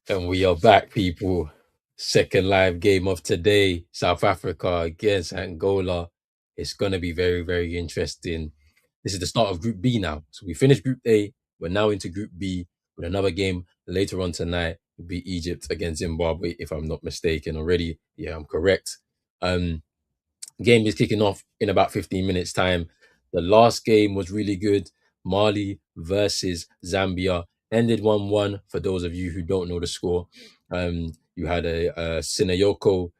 And we are back, people. Second live game of today. South Africa against Angola. It's going to be very, very interesting. This is the start of Group B now. So we finished Group A. We're now into Group B with another game later on tonight. It'll be Egypt against Zimbabwe, if I'm not mistaken already. Yeah, I'm correct. Um, Game is kicking off in about 15 minutes time. The last game was really good. Mali versus Zambia ended 1-1 for those of you who don't know the score. You had a Sinayoko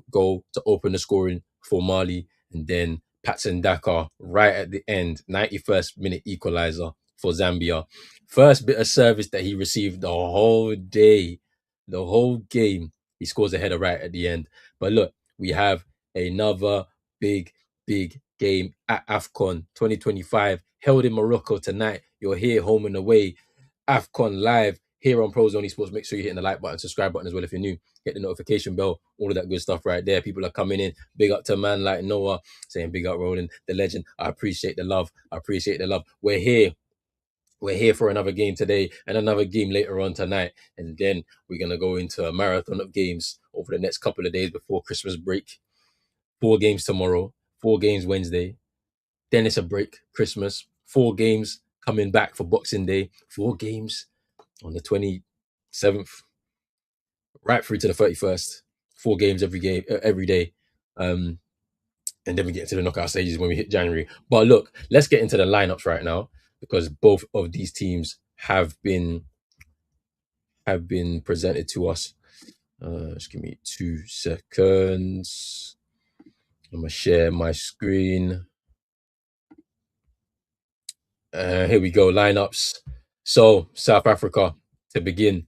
goal to open the scoring for Mali, and then Patson Daka right at the end, 91st minute equalizer for Zambia. First bit of service that he received the whole day, the whole game. He scores a header right at the end. But look, we have another big, big game at Afcon 2025 held in Morocco tonight. You're here, home and away. Afcon live here on Pros Only Sports. Make sure you're hitting the like button, subscribe button as well if you're new. Hit the notification bell, all of that good stuff right there. People are coming in. Big up to a man like Noah, saying big up Roland, the legend. I appreciate the love. I appreciate the love. We're here. We're here for another game today and another game later on tonight. And then we're going to go into a marathon of games over the next couple of days before Christmas break. 4 games tomorrow, 4 games Wednesday. Then it's a break, Christmas. 4 games coming back for Boxing Day. 4 games on the 27th, right through to the 31st. 4 games every day. And then we get to the knockout stages when we hit January. But look, let's get into the lineups right now because both of these teams have been presented to us. Just give me 2 seconds. I'm gonna share my screen. Here we go, lineups. So South Africa to begin.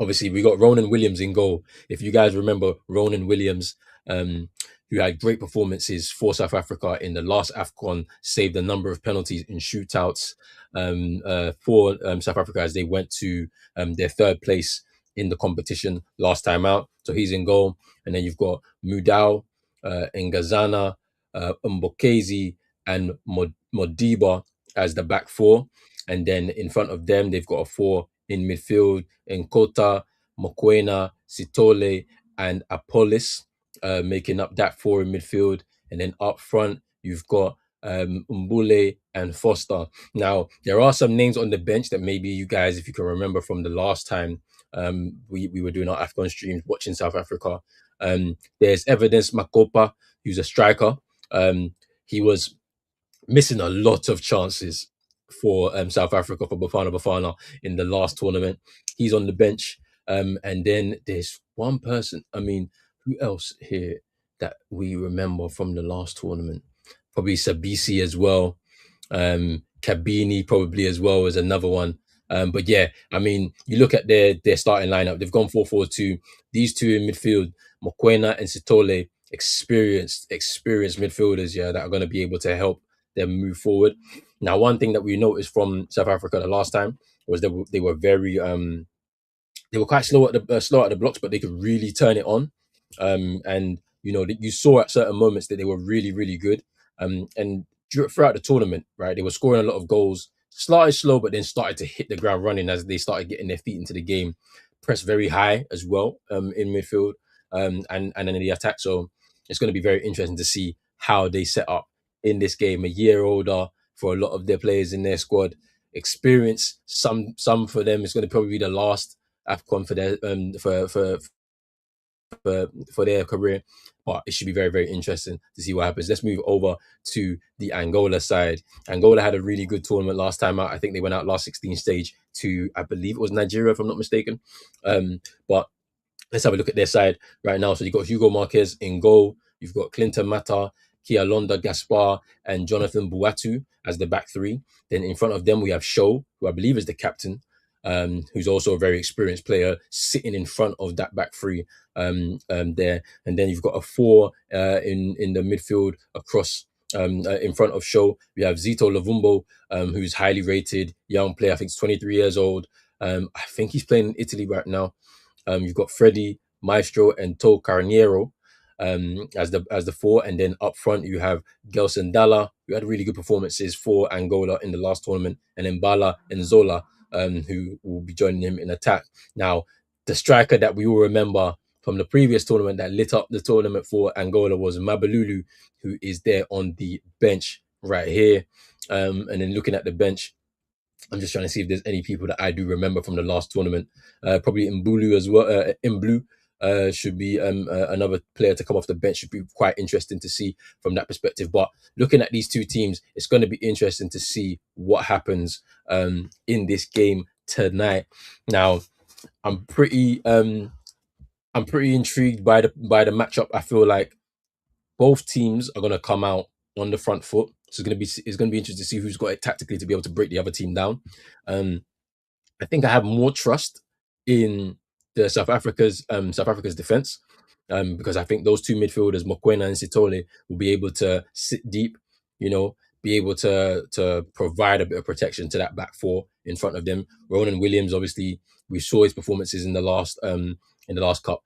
Obviously, we got Ronan Williams in goal. If you guys remember Ronan Williams, who had great performances for South Africa in the last AFCON, saved a number of penalties in shootouts for South Africa as they went to their third place in the competition last time out. So he's in goal. And then you've got Mudau, Ngazana, Mbokezi, and Modiba as the back four. And then in front of them, they've got a four in midfield: Nkota, Mokoena, Sitole, and Apolis, making up that four in midfield. And then up front, you've got Mbule and Foster. Now, there are some names on the bench that maybe you guys, if you can remember from the last time we were doing our AFCON streams watching South Africa. There's Evidence Makopa, who's a striker. He was missing a lot of chances for South Africa, for Bafana in the last tournament. He's on the bench. And then there's one person, I mean, who else here that we remember from the last tournament? Probably Sabisi as well. Kabini probably as well as another one. But yeah, I mean, you look at their starting lineup, they've gone 4-4-2. These two in midfield, Mokoena and Sitole, experienced midfielders, yeah, that are going to be able to help them move forward. Now, one thing that we noticed from South Africa the last time was that they were very they were quite slow at the blocks, but they could really turn it on. And you know, you saw at certain moments that they were really, really good. And throughout the tournament, right, they were scoring a lot of goals. Started slow, but then started to hit the ground running as they started getting their feet into the game. Pressed very high as well in midfield and then in the attack. So it's going to be very interesting to see how they set up in this game. A year older for a lot of their players in their squad. Experience, some for them is going to probably be the last AFCON for their for their career, but it should be very, very interesting to see what happens. Let's move over to the Angola side. Angola had a really good tournament last time out. I think they went out last 16 stage to, I believe it was Nigeria, if I'm not mistaken. But let's have a look at their side right now. So you've got Hugo Marquez in goal. You've got Clinton Mata, Kialonda Gaspar, and Jonathan Buatu as the back three. Then in front of them, we have Show, who I believe is the captain, who's also a very experienced player, sitting in front of that back three there. And then you've got a four in the midfield across in front of Show. We have Zito Lavumbo, who's highly rated, young player. I think he's 23 years old. I think he's playing in Italy right now. You've got Freddie, Maestro, and To Carniero. as the four, and then up front you have Gelson Dalla, who had really good performances for Angola in the last tournament, and then Bala and Zola, who will be joining him in attack. Now, the striker that we all remember from the previous tournament that lit up the tournament for Angola was Mabalulu, who is there on the bench right here. And then looking at the bench, I'm just trying to see if there's any people that I do remember from the last tournament. Probably in Mbulu as well. In Blue should be another player to come off the bench. Should be quite interesting to see from that perspective. But looking at these two teams, it's going to be interesting to see what happens in this game tonight. Now, I'm pretty intrigued by the matchup. I feel like both teams are going to come out on the front foot. So it's going to be interesting to see who's got it tactically to be able to break the other team down. I think I have more trust in the South Africa's defense, because I think those two midfielders, Mokoena and Sitole, will be able to sit deep, be able to provide a bit of protection to that back four in front of them. Ronan Williams, obviously, we saw his performances in the last cup,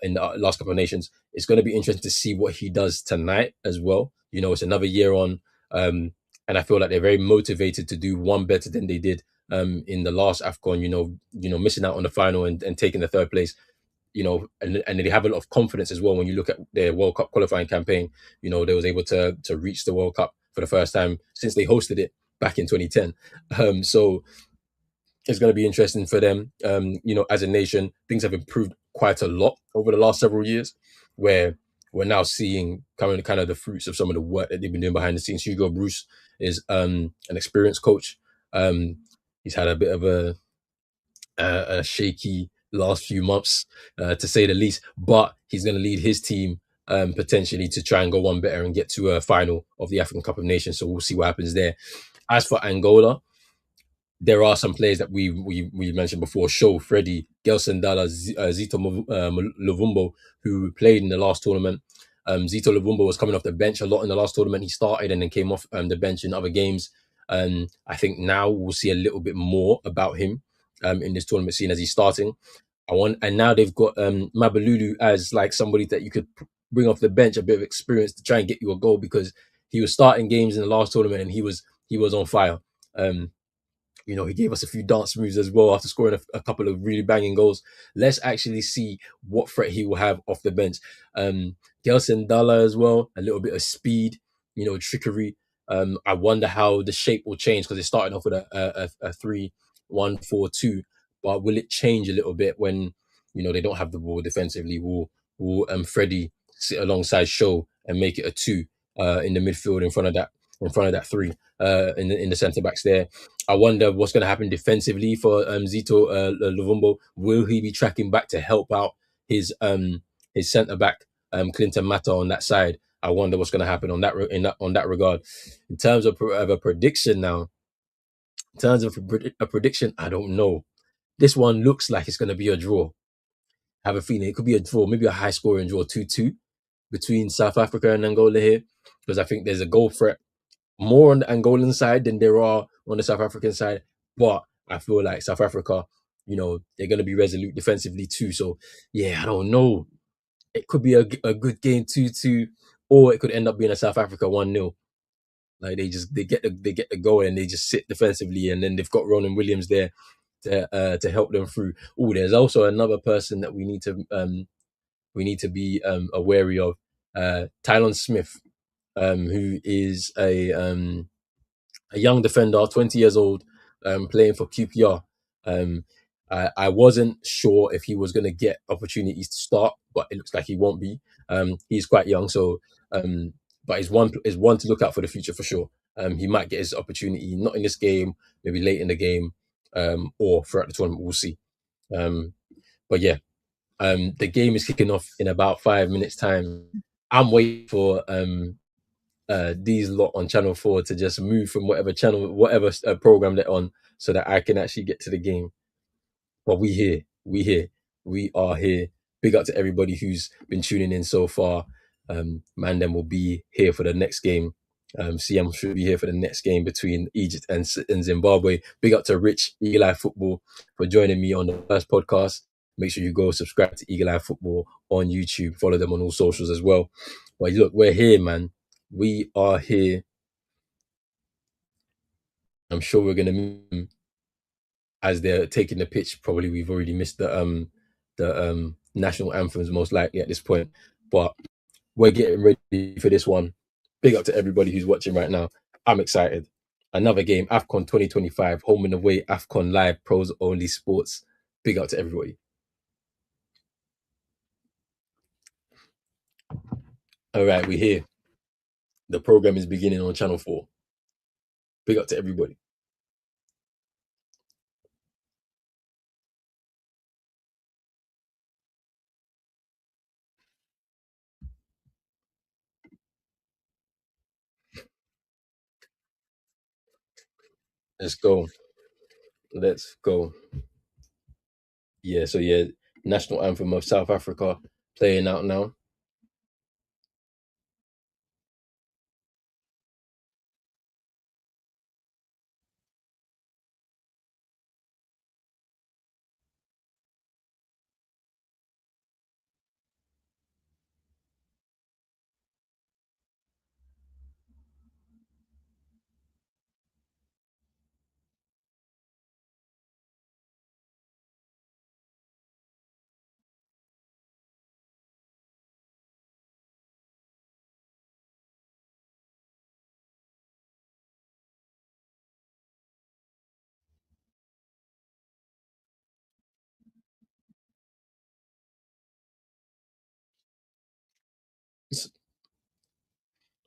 in the last couple of nations. It's going to be interesting to see what he does tonight as well. It's another year on, and I feel like they're very motivated to do one better than they did in the last Afcon. Missing out on the final and taking the third place. And they have a lot of confidence as well when you look at their World Cup qualifying campaign. They was able to reach the World Cup for the first time since they hosted it back in 2010. So it's going to be interesting for them. As a nation, things have improved quite a lot over the last several years, where we're now seeing kind of the fruits of some of the work that they've been doing behind the scenes. Hugo Bruce is an experienced coach. He's had a bit of a shaky last few months, to say the least, but he's going to lead his team potentially to try and go one better and get to a final of the African Cup of Nations. So we'll see what happens there. As for Angola, there are some players that we mentioned before: Show, Freddie, Gelson Dalla, Zito Luvumbo, who played in the last tournament. Zito Luvumbo was coming off the bench a lot in the last tournament. He started and then came off the bench in other games. I think now we'll see a little bit more about him in this tournament scene as he's starting. And now they've got Mabalulu as like somebody that you could bring off the bench, a bit of experience to try and get you a goal, because he was starting games in the last tournament and he was on fire. He gave us a few dance moves as well after scoring a couple of really banging goals. Let's actually see what threat he will have off the bench. Gelson Dalla as well, a little bit of speed, trickery. I wonder how the shape will change, because it started off with a 3-1-4-2, but will it change a little bit when they don't have the ball defensively? Will Freddie sit alongside Show and make it a 2 in the midfield in front of that 3 in the centre backs there? I wonder what's going to happen defensively for Zito Luvumbo. Will he be tracking back to help out his centre back Clinton Mata on that side? I wonder what's going to happen on that regard. In terms of a prediction now, I don't know. This one looks like it's going to be a draw. I have a feeling it could be a draw, maybe a high scoring draw, 2-2 between South Africa and Angola here, because I think there's a goal threat more on the Angolan side than there are on the South African side. But I feel like South Africa, they're going to be resolute defensively too. So, yeah, I don't know. It could be a good game 2-2, or it could end up being a South Africa 1-0. Like they get the goal and they just sit defensively, and then they've got Ronan Williams there to help them through. Oh, there's also another person that we need to be wary of, Tylon Smith, who is a young defender, 20 years old, playing for QPR. I wasn't sure if he was going to get opportunities to start, but it looks like he won't be. He's quite young, so but he's one to look out for the future for sure. He might get his opportunity, not in this game, maybe late in the game, or throughout the tournament. We'll see. But yeah, the game is kicking off in about 5 minutes' time. I'm waiting for these lot on Channel 4 to just move from whatever program they're on, so that I can actually get to the game. But we are here. Big up to everybody who's been tuning in so far. Mandem will be here for the next game. CM should be here for the next game between Egypt and Zimbabwe. Big up to Rich Eli Football for joining me on the first podcast. Make sure you go subscribe to Eagle Eye Football on YouTube. Follow them on all socials as well. But look, we're here, man. We are here. I'm sure we're gonna meet them as they're taking the pitch. Probably we've already missed the national anthems most likely at this point. But we're getting ready for this one. Big up to everybody who's watching right now. I'm excited. Another game, Afcon 2025, home and away, Afcon live, pros only sports. Big up to everybody. All right, we're here. The program is beginning on Channel 4. Big up to everybody. Let's go. Let's go. Yeah, so yeah, national anthem of South Africa playing out now.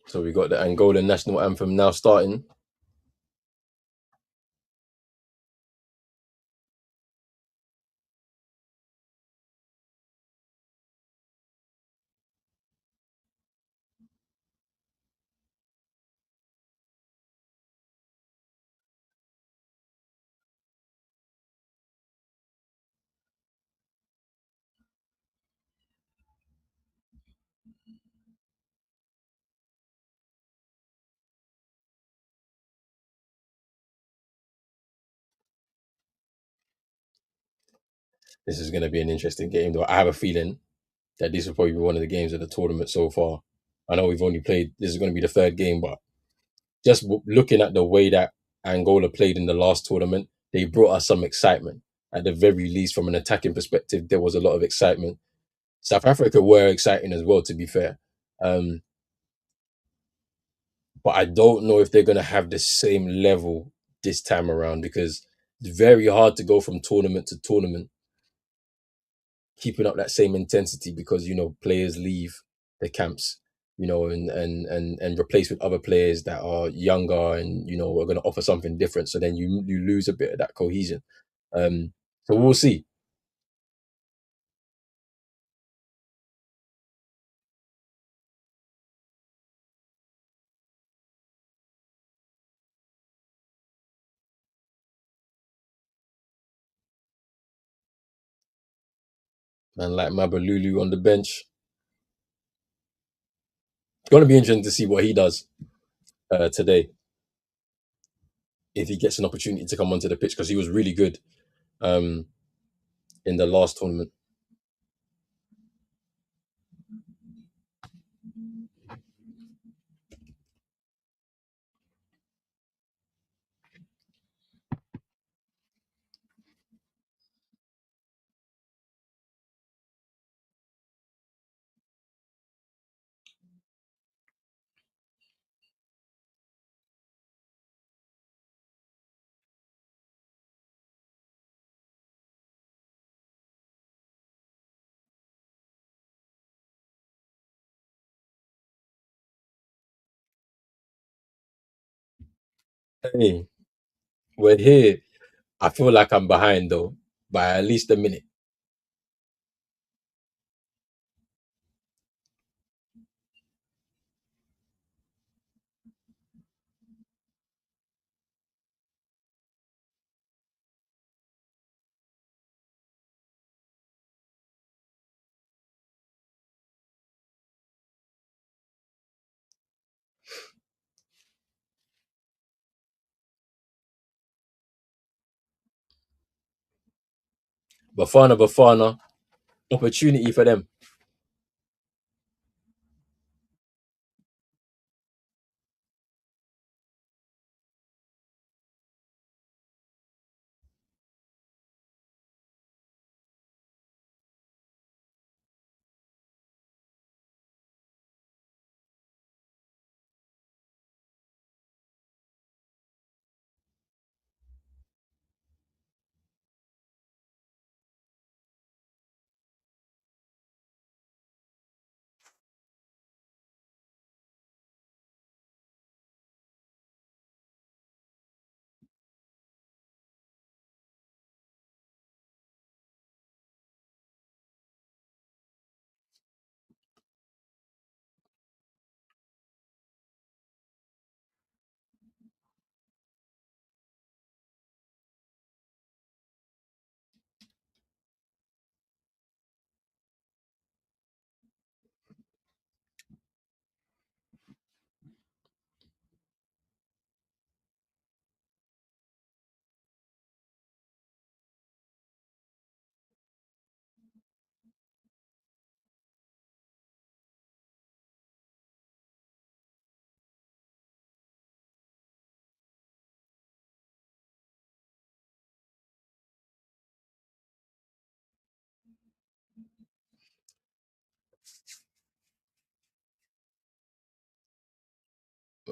So we got the Angolan national anthem now starting. This is going to be an interesting game, though. I have a feeling that this will probably be one of the games of the tournament so far. I know we've only played, this is going to be the third game, but just looking at the way that Angola played in the last tournament, they brought us some excitement. At the very least, from an attacking perspective, there was a lot of excitement. South Africa were exciting as well, to be fair. Um, but I don't know if they're going to have the same level this time around because it's very hard to go from tournament to tournament keeping up that same intensity because players leave the camps, and replace with other players that are younger and are going to offer something different. So then you lose a bit of that cohesion. So we'll see. And like Mabalulu on the bench, it's going to be interesting to see what he does today if he gets an opportunity to come onto the pitch because he was really good um, in the last tournament. Hey, we're here. I feel like I'm behind though by at least a minute. Bafana, opportunity for them.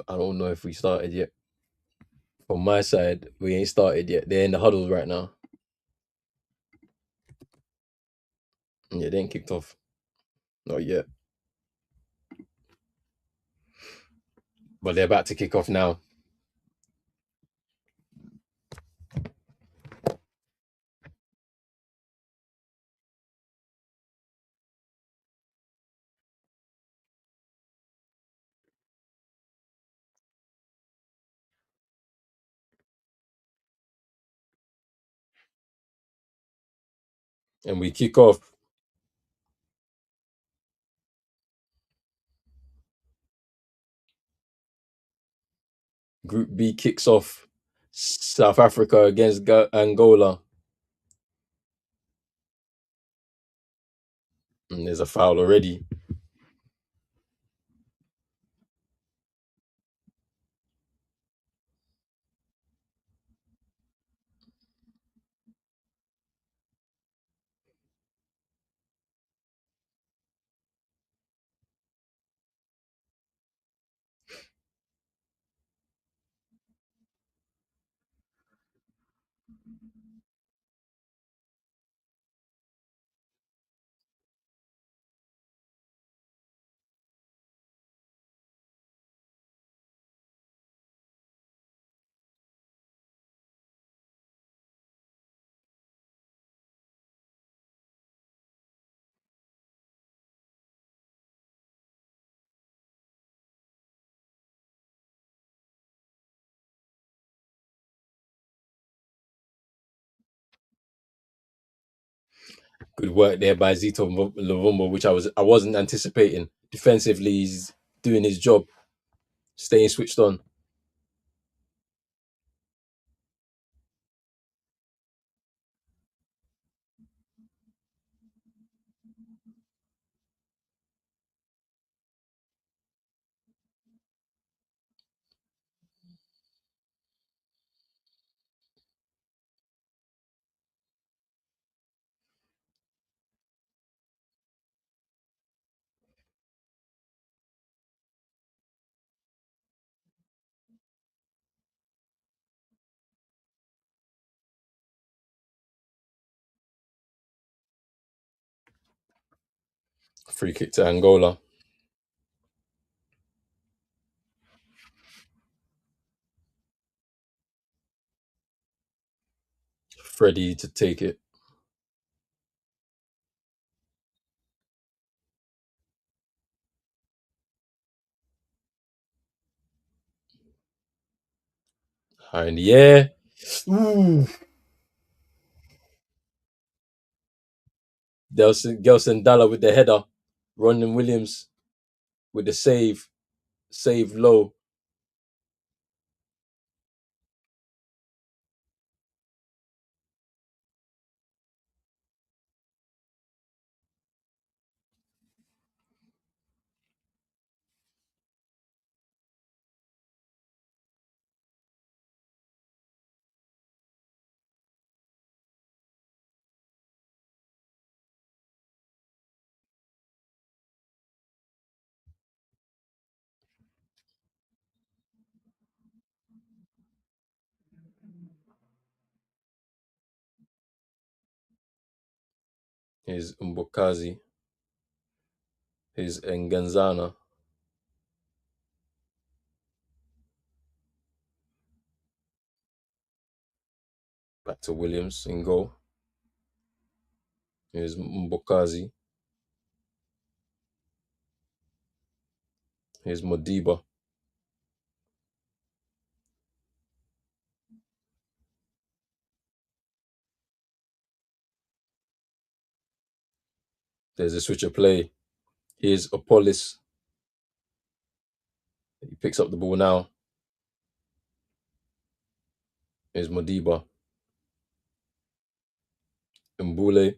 I don't know if we started yet. From my side, we ain't started yet. They're in the huddles right now. Yeah, they ain't kicked off. Not yet. But they're about to kick off now. And we kick off. Group B kicks off. South Africa against Angola. And there's a foul already. Good work there by Zito Luvumbo, which I wasn't anticipating. Defensively, he's doing his job, staying switched on. Free kick to Angola. Freddie to take it. High in the air. Ooh. Gelson Dalla with the header. Ronan Williams with the save. Save low. Here's Mbokazi. Here's Ngenzana. Back to Williams in goal. Here's Mbokazi. Here's Modiba. There's a switch of play. Here's Apolis. He picks up the ball now. Here's Modiba. Mbule.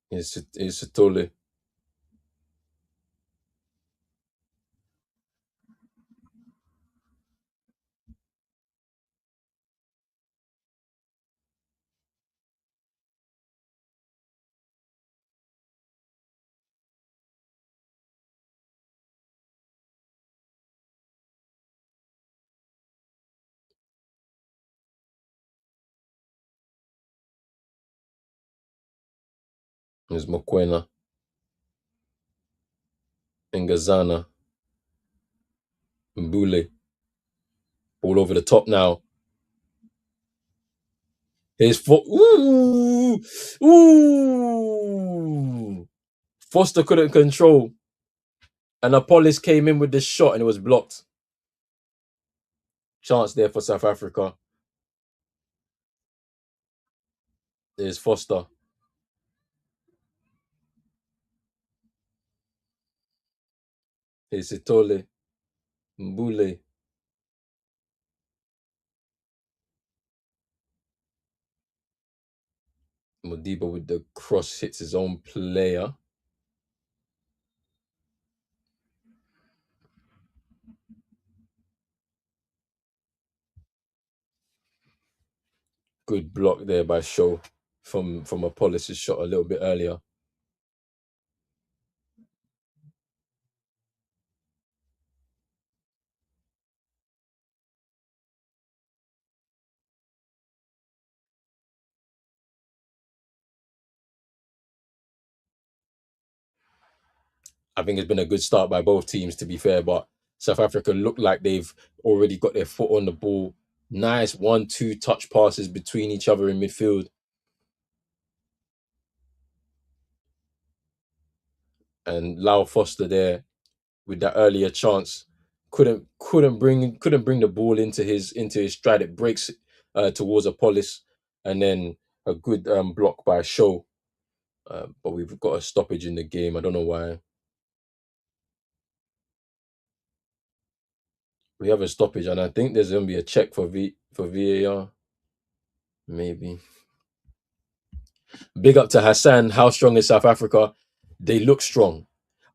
Here's Sitole. Here's Mokwena. Ngazana. Mbule. All over the top now. Here's Ooh! Ooh! Foster couldn't control. And Apolis came in with this shot and it was blocked. Chance there for South Africa. There's Foster. Here's Sitole. Mbule. Modiba with the cross hits his own player. Good block there by Shaw from Apolis' shot a little bit earlier. I think it's been a good start by both teams, to be fair, but South Africa look like they've already got their foot on the ball. Nice 1-2 touch passes between each other in midfield. And Lau Foster there with that earlier chance couldn't bring the ball into his stride. It breaks towards Apolis, and then a good block by Shaw. But we've got a stoppage in the game. I don't know why. We have a stoppage, and I think there's gonna be a check for VAR. Maybe. Big up to Hassan. How strong is South Africa? They look strong.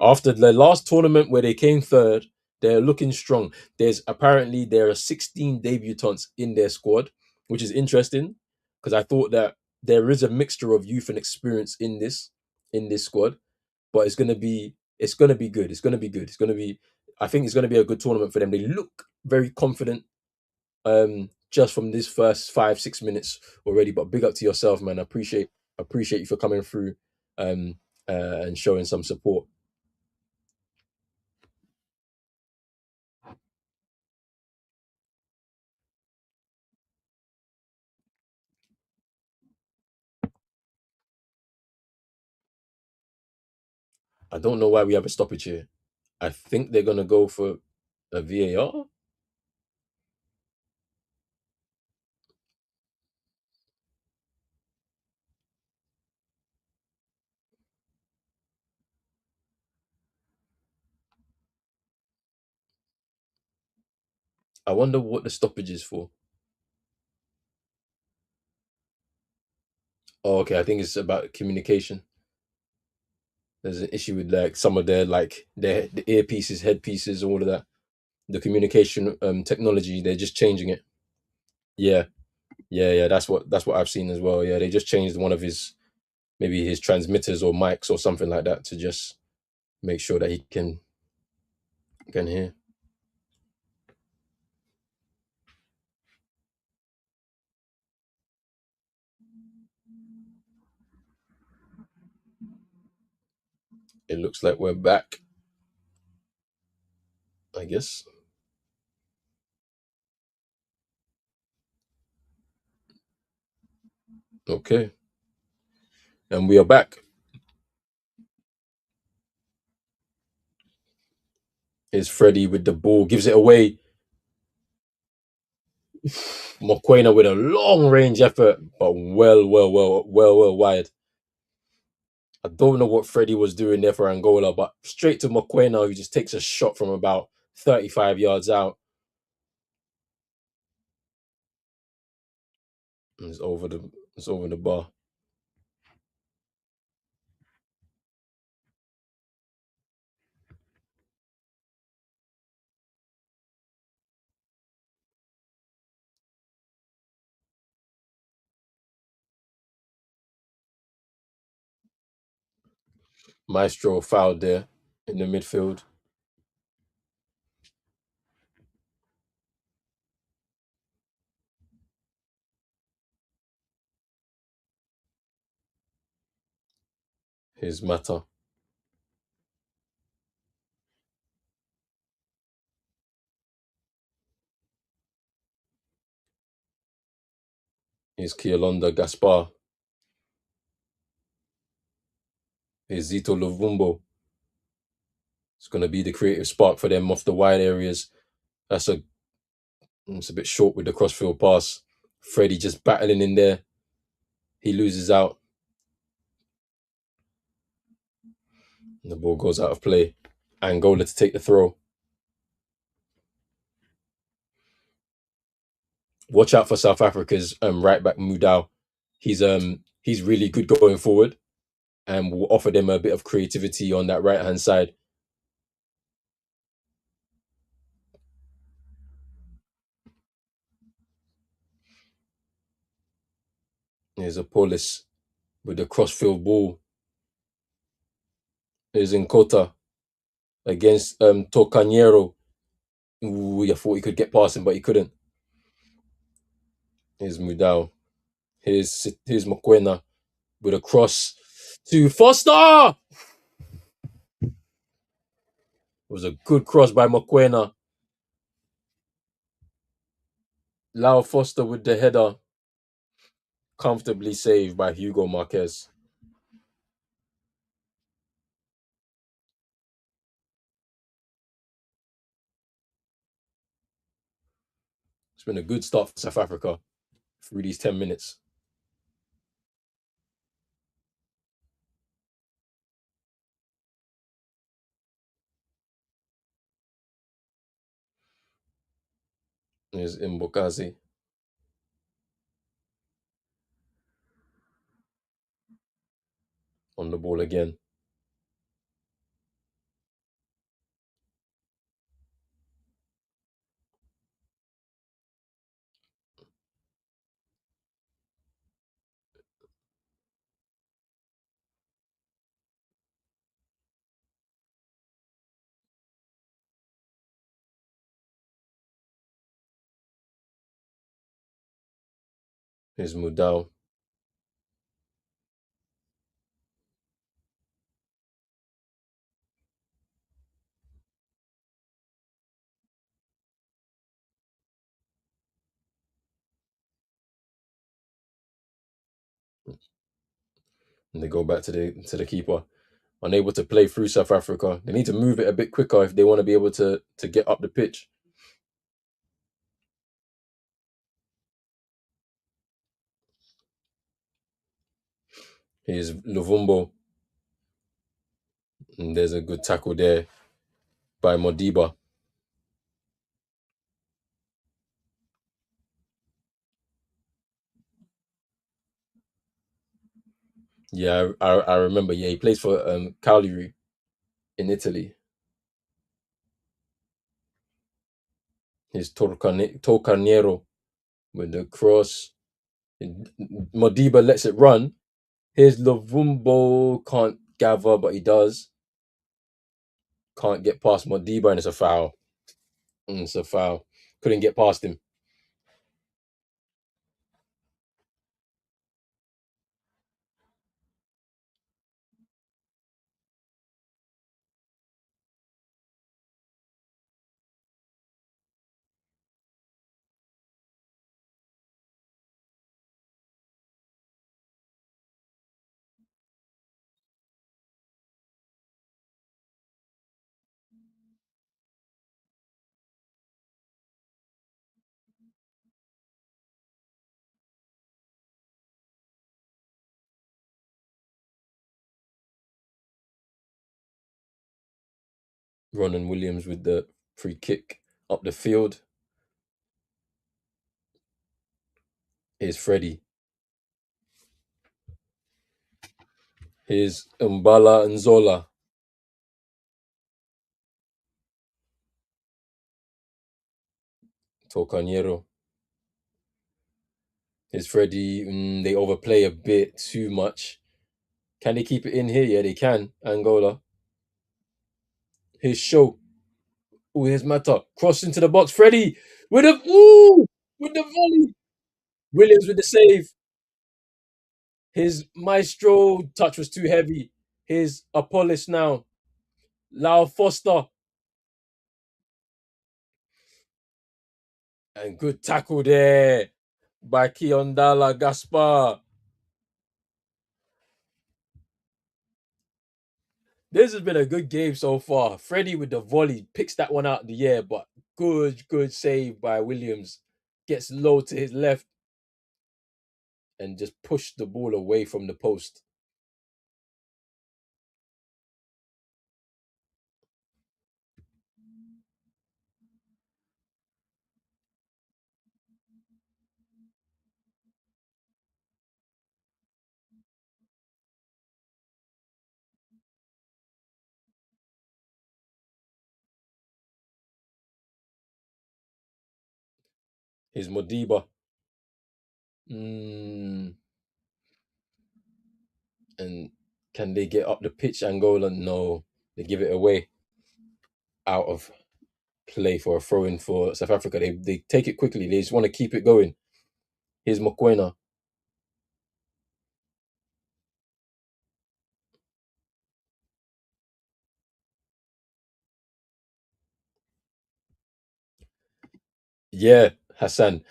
After the last tournament where they came third, they're looking strong. There are 16 debutants in their squad, which is interesting because I thought that there is a mixture of youth and experience in this squad, but it's gonna be good. It's gonna be good. I think it's gonna be a good tournament for them. They look very confident just from this first 5-6 minutes already. But big up to yourself, man. I appreciate you for coming through um and showing some support. I don't know why we have a stoppage here. I think they're gonna go for a VAR. I wonder what the stoppage is for. Oh, okay. I think it's about communication. There's an issue with like some of their the earpieces, headpieces, all of that. The communication technology, they're just changing it. Yeah, yeah. That's what I've seen as well. Yeah, they just changed one of his maybe his transmitters or mics or something like that to just make sure that he can hear. It looks like we're back, I guess. Okay. And we are back. Here's Freddie with the ball, gives it away. Mokwena with a long range effort, but well wide. I don't know what Freddie was doing there for Angola, but straight to Mokwena, who just takes a shot from about 35 yards out. And it's over the bar. Maestro fouled there in the midfield. Here's Mata. Here's Kialonda Gaspar. Here's Zito Lovumbo. It's going to be the creative spark for them off the wide areas. That's a It's a bit short with the crossfield pass. Freddie just battling in there. He loses out. And the ball goes out of play. Angola to take the throw. Watch out for South Africa's right back Mudau. He's really good going forward and will offer them a bit of creativity on that right hand side. There's a Polis with the crossfield ball. There's Nkota against Tocanero. Ooh, I thought he could get past him, but he couldn't. Here's Mudau. Here's Mokwena with a cross to Foster. It was a good cross by Mokwena. Lau Foster with the header. Comfortably saved by Hugo Marquez. It's been a good start for South Africa through these 10 minutes. There's Mbokazi. On the ball again. Here's Mudau. And they go back to the keeper. Unable to play through South Africa. They need to move it a bit quicker if they want to be able to get up the pitch. Here's Luvumbo. And there's a good tackle there by Modiba. Yeah, I remember. Yeah, he plays for Cagliari in Italy. Here's Tocanero with the cross. Modiba lets it run. Here's Lovumbo. Can't gather, but he does. Can't get past Modiba, and it's a foul. And it's a foul. Couldn't get past him. Ronan Williams with the free kick up the field. Here's Freddie. Here's Mbala and Zola. Tocaniero. Here's Freddie. They overplay a bit too much. Can they keep it in here? Yeah, they can. Angola. Here's Show. Oh, here's Mata. Cross into the box. Freddie with the volley. Williams with the save. His Maestro touch was too heavy. His Apollos now. Lau Foster. And good tackle there by Kiondala Gaspar. This has been a good game so far. Freddie with the volley picks that one out in the air, but good save by Williams. Gets low to his left and just pushed the ball away from the post. Here's Modiba. Mm, and can they get up the pitch, Angola? No. They give it away out of play for a throw in for South Africa. They take it quickly. They just want to keep it going. Here's Mokoena. Yeah, Hassan.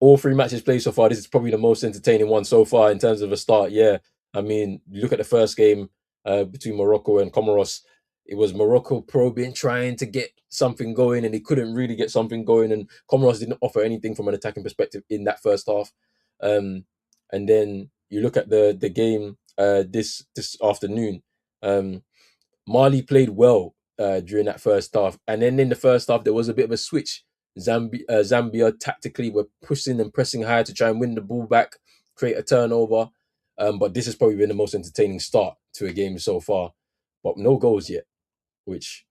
All three matches played so far, this is probably the most entertaining one so far in terms of a start. Yeah, I mean, look at the first game between Morocco and Comoros. It was Morocco probing, trying to get something going, and they couldn't really get something going. And Comoros didn't offer anything from an attacking perspective in that first half. Um, and then you look at the game this afternoon. Um, Mali played well during that first half, and then in the first half there was a bit of a switch. Zambia tactically were pushing and pressing high to try and win the ball back, create a turnover. But this has probably been the most entertaining start to a game so far. But no goals yet, which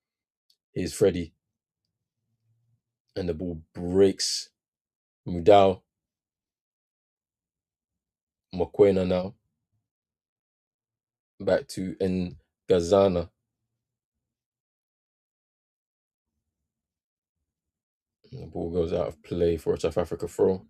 is Freddie, and the ball breaks. Mudau, Mokwena now back to Ngazana. The ball goes out of play for a South Africa throw.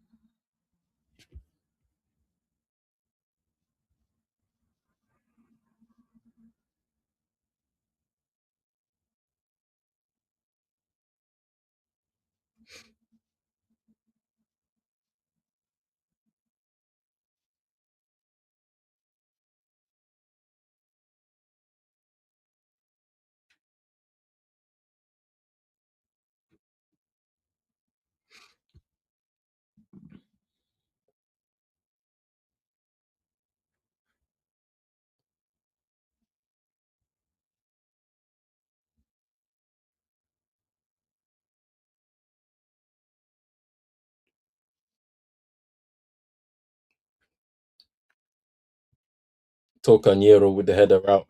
Tocaniero with the header out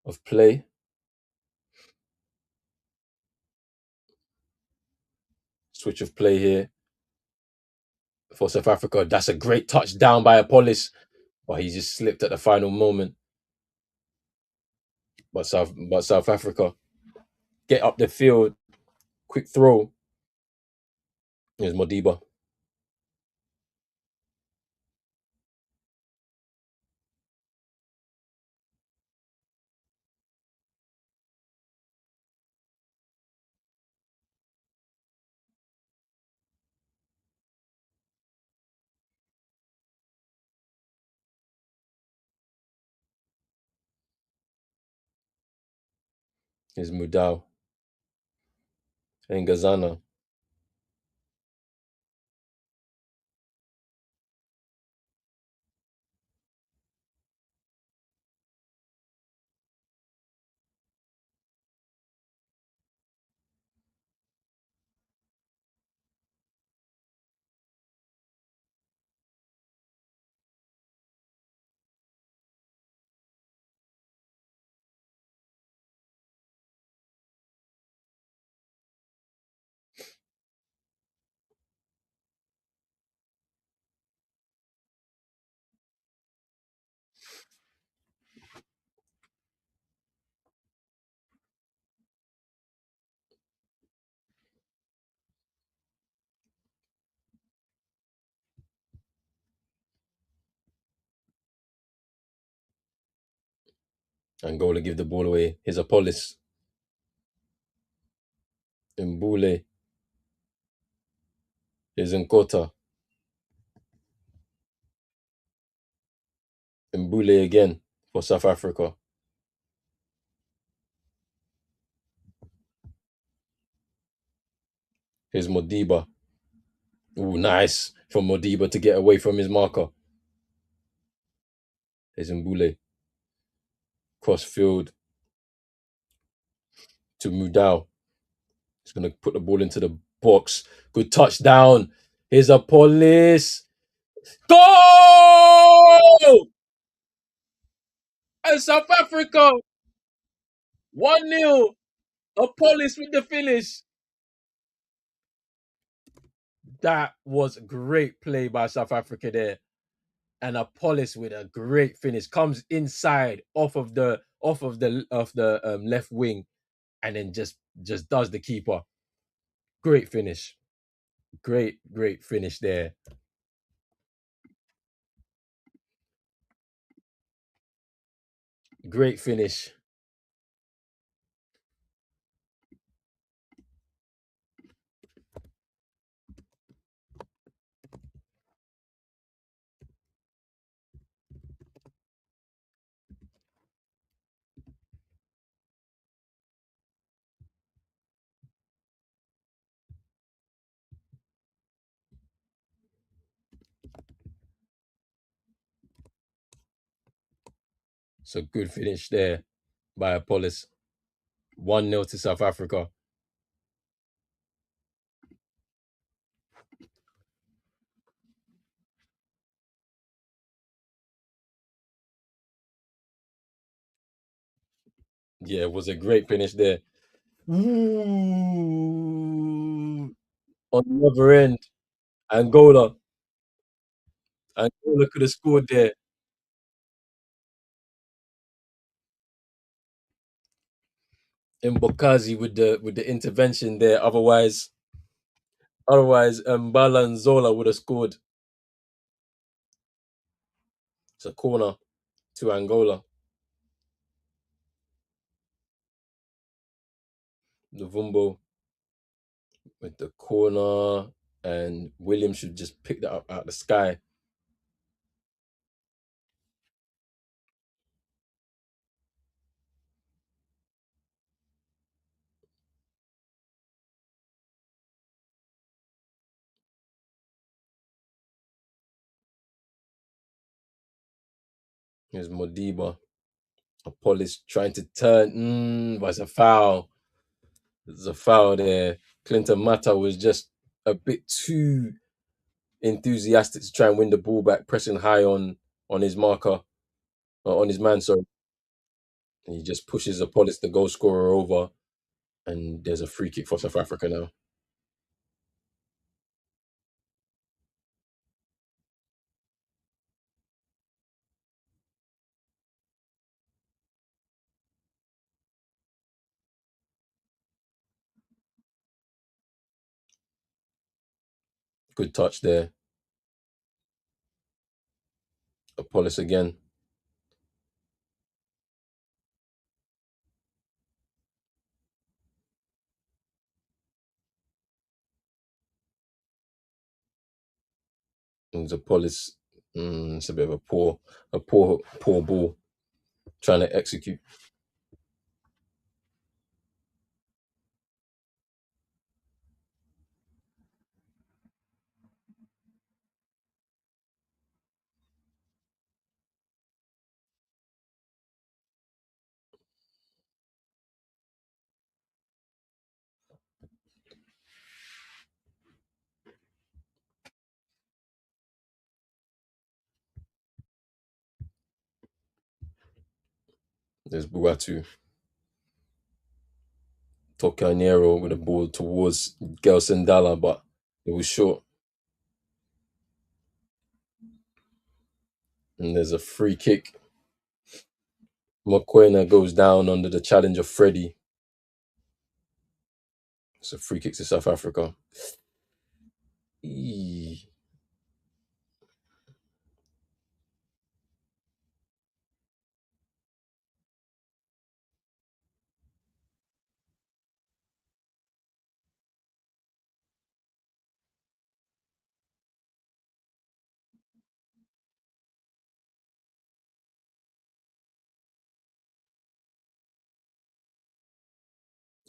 of play. Switch of play here for South Africa. That's a great touch down by Apollos, but he just slipped at the final moment. But South Africa get up the field, quick throw. Here's Modiba. Here's Mudau and Gazana. Angola give the ball away. Here's Apollos. Mbule. Here's Nkota. Mbule again for South Africa. Here's Modiba. Ooh, nice from Modiba to get away from his marker. Here's Mbule. Cross field to Mudau. He's going to put the ball into the box. Good touchdown. Here's Apollos. Goal! And South Africa 1-0. Apollos with the finish. That was great play by South Africa there. And Apollos with a great finish comes inside off of the left wing and then just does the keeper. Great finish. Great finish there. Great finish. So good finish there by Apollos. 1-0 to South Africa. Yeah, it was a great finish there. Ooh. On the other end, Angola. Angola could have scored there. Mbokazi with the intervention there. Otherwise, Mbala and Zola would have scored. It's a corner to Angola. Nuvumbo with the corner, and Williams should just pick that up out the sky. Here's Modiba. Apollos trying to turn, but it's a foul. There's a foul there. Clinton Mata was just a bit too enthusiastic to try and win the ball back, pressing high on his marker, or on his man, sorry. And he just pushes Apollos, the goal scorer, over, and there's a free kick for South Africa now. Good touch there. Apollos again. And Apollos, it's a bit of a poor ball trying to execute. There's Buatu. Tokanero with the ball towards Gelsendala, but it was short. And there's a free kick. Mokoena goes down under the challenge of Freddie. It's a free kick to South Africa. Eee.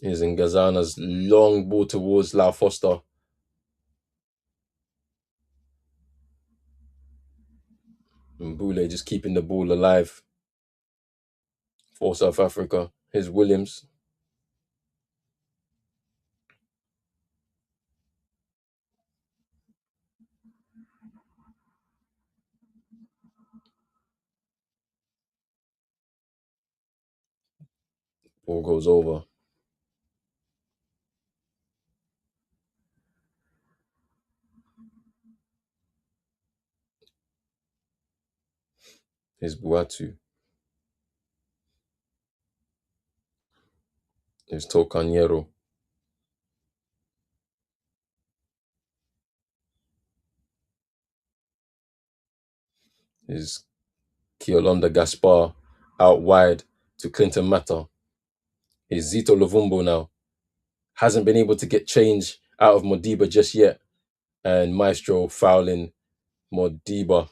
Here's Ngazana's long ball towards Lau Foster. Mbule just keeping the ball alive for South Africa. Here's Williams. Ball goes over. Here's Buatu. Here's Tokanyero. Here's Kiolonda Gaspar out wide to Clinton Mata. Here's Zito Lovumbo now. Hasn't been able to get change out of Modiba just yet. And Maestro fouling Modiba.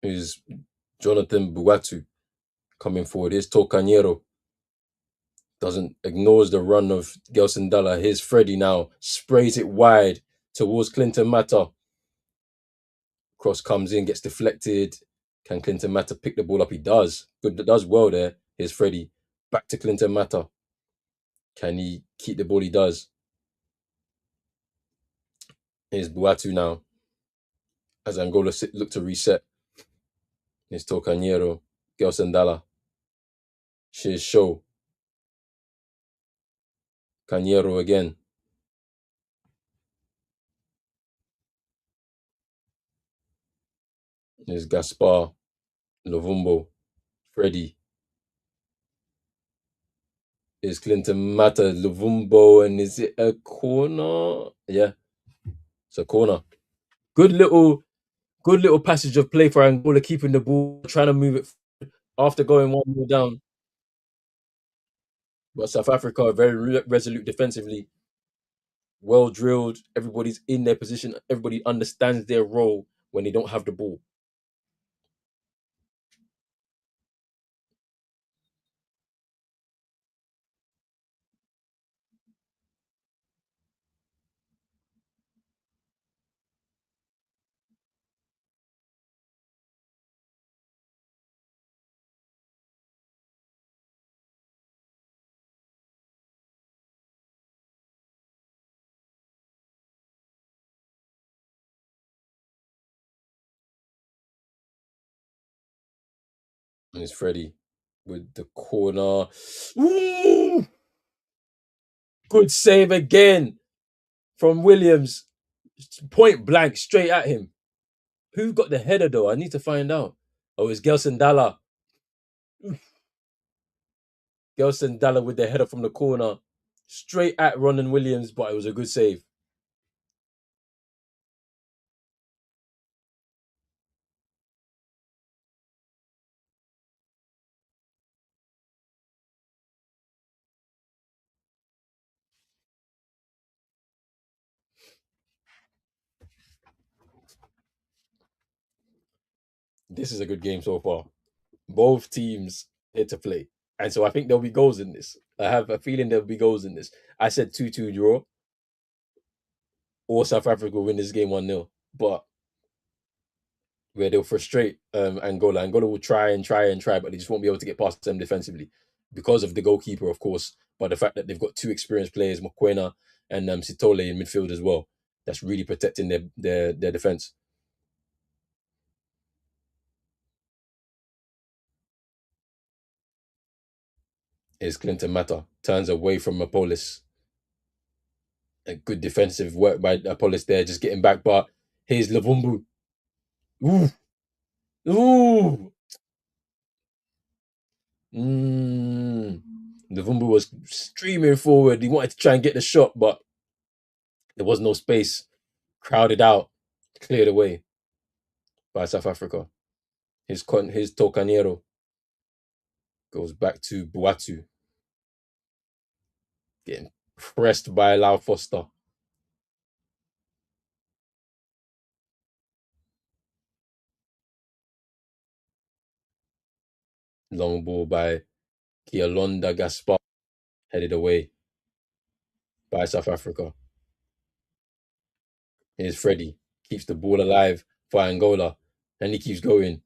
Here's Jonathan Buatu coming forward. Here's Tokanyero. Doesn't ignores the run of Gelson Dalla. Here's Freddie now. Sprays it wide towards Clinton Mata. Cross comes in, gets deflected. Can Clinton Mata pick the ball up? He does. Good, does well there. Here's Freddie. Back to Clinton Mata. Can he keep the ball? He does. Here's Buatu now. As Angola look to reset. Here's Tokanyero. Gelson Dalla. Here's Show. Canyero again. Here's Gaspar. Lovumbo. Freddie. Is Clinton Mata, Lovumbo, and is it a corner? Yeah, it's a corner. Good little, good little passage of play for Angola, keeping the ball, trying to move it after going 1-0 down. But South Africa are very resolute defensively, well drilled. Everybody's in their position. Everybody understands their role when they don't have the ball. And it's Freddie with the corner. Ooh! Good save again from Williams. Point blank, straight at him. Who got the header though? I need to find out. Oh, it's Gelson Dalla. Gelson Dalla with the header from the corner, straight at Ronan Williams, but it was a good save. This is a good game so far. Both teams here to play. And so I think there'll be goals in this. I have a feeling there'll be goals in this. I said 2-2 draw, or South Africa will win this game 1-0. But where they'll frustrate Angola. Angola will try and try and try, but they just won't be able to get past them defensively because of the goalkeeper, of course, but the fact that they've got two experienced players, Mokoena and Sitole in midfield as well. That's really protecting their defense. Is Clinton Mata turns away from Apolis. A good defensive work by Apolis there, just getting back. But here's Lavumbu. Ooh, ooh, Mm. Navumbu was streaming forward. He wanted to try and get the shot, but there was no space. Crowded out, cleared away by South Africa. His Tocanero goes back to Buatu, getting pressed by Lau Foster. Long ball by Kialonda Gaspar, headed away by South Africa. Here's Freddie, keeps the ball alive for Angola, and he keeps going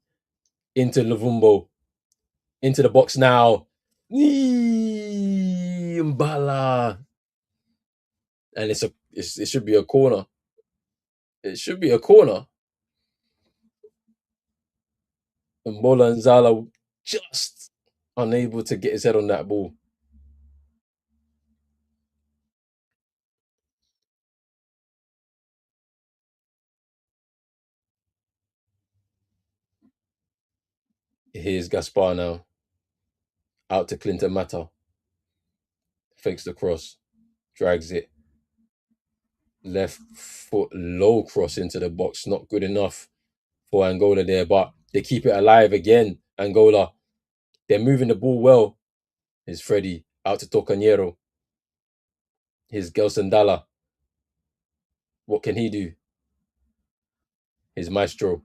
into Luvumbo, into the box now. Mbala, and it should be a corner. It should be a corner. Mbola Nzala just unable to get his head on that ball. Here's Gaspar now. Out to Clinton Mata. Fakes the cross. Drags it. Left foot low cross into the box. Not good enough for Angola there, but they keep it alive again. Angola. They're moving the ball well. Here's Freddie. Out to Tocanero. Here's Gelson Dalla. What can he do? Here's Maestro.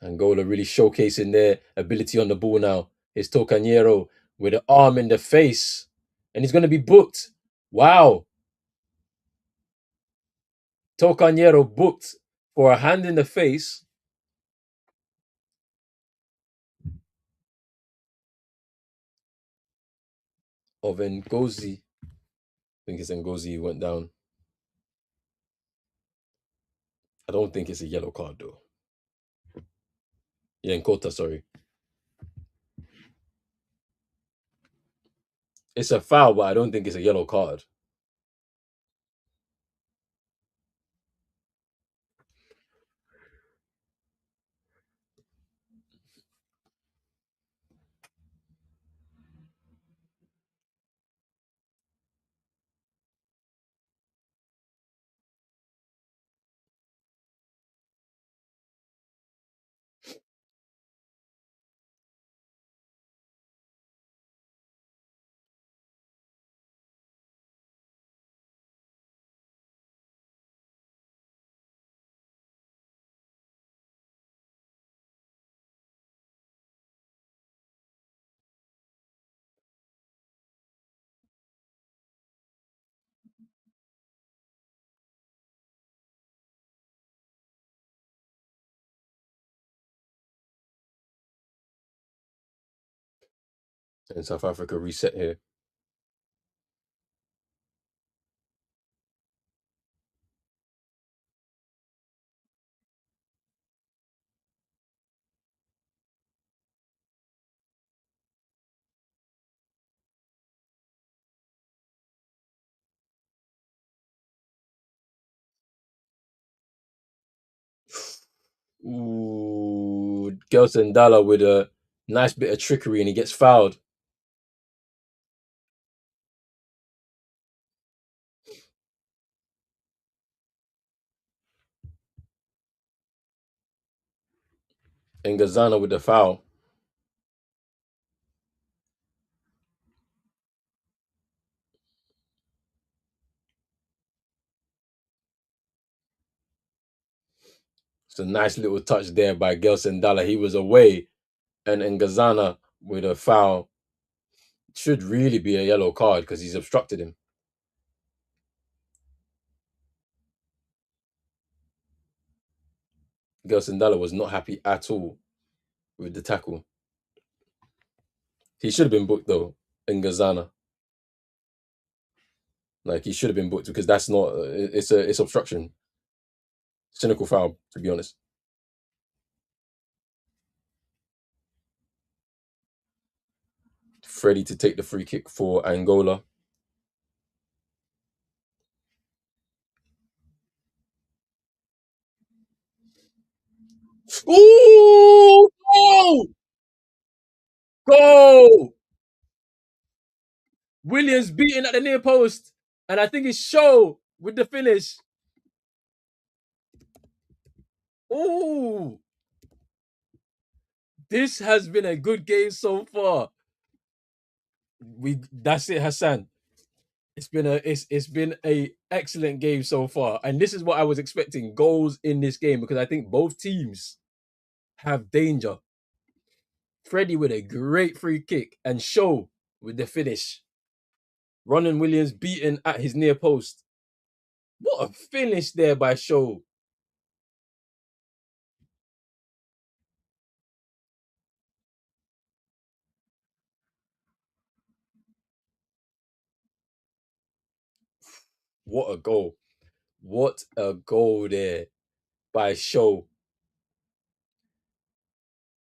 Angola really showcasing their ability on the ball now. It's Tocanero with an arm in the face, and he's going to be booked. Wow. Tocanero booked for a hand in the face of Ngozi. I think it's Ngozi who went down. I don't think it's a yellow card, though. Yeah, Nkota, sorry. It's a foul, but I don't think it's a yellow card. And South Africa reset here. Ooh, Gelson Dalla with a nice bit of trickery, and he gets fouled. And Gazana with the foul. It's a nice little touch there by Gelson Dalla. He was away, and Ngazana with a foul should really be a yellow card because he's obstructed him. Gelson Dalla was not happy at all with the tackle. He should have been booked though, Ngazana. Like he should have been booked because that's not. It's obstruction. Cynical foul, to be honest. Freddie to take the free kick for Angola. Williams beating at the near post, and I think it's Show with the finish. Ooh, this has been a good game so far. That's it, Hassan. It's been a excellent game so far, and this is what I was expecting: goals in this game because I think both teams have danger. Freddie with a great free kick and Show with the finish. Ronan Williams beaten at his near post. What a finish there by Show. What a goal. What a goal there by Show.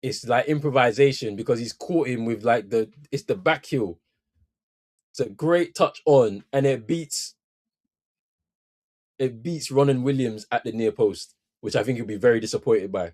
It's like improvisation because he's caught him with like it's the back heel. It's a great touch on and it beats Ronan Williams at the near post, which I think he'll be very disappointed by.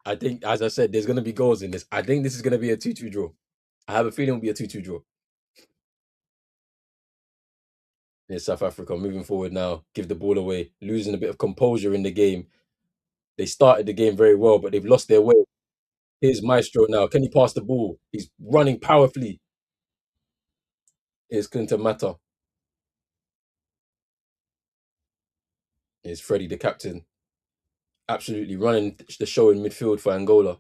I think, as I said, there's going to be goals in this. I think this is going to be a 2-2 draw. I have a feeling it'll be a 2-2 draw. Here's South Africa moving forward now, give the ball away, losing a bit of composure in the game. They started the game very well, but they've lost their way. Here's Maestro now. Can he pass the ball? He's running powerfully. Here's Clinton Mata. Here's Freddie, the captain. Absolutely running the show in midfield for Angola.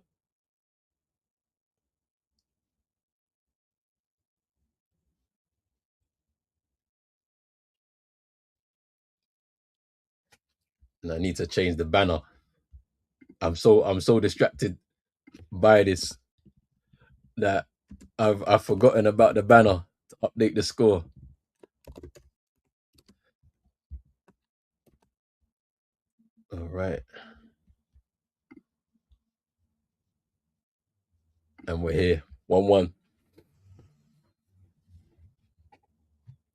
And I need to change the banner. I'm so distracted by this that I've forgotten about the banner to update the score. All right. And we're here. 1-1.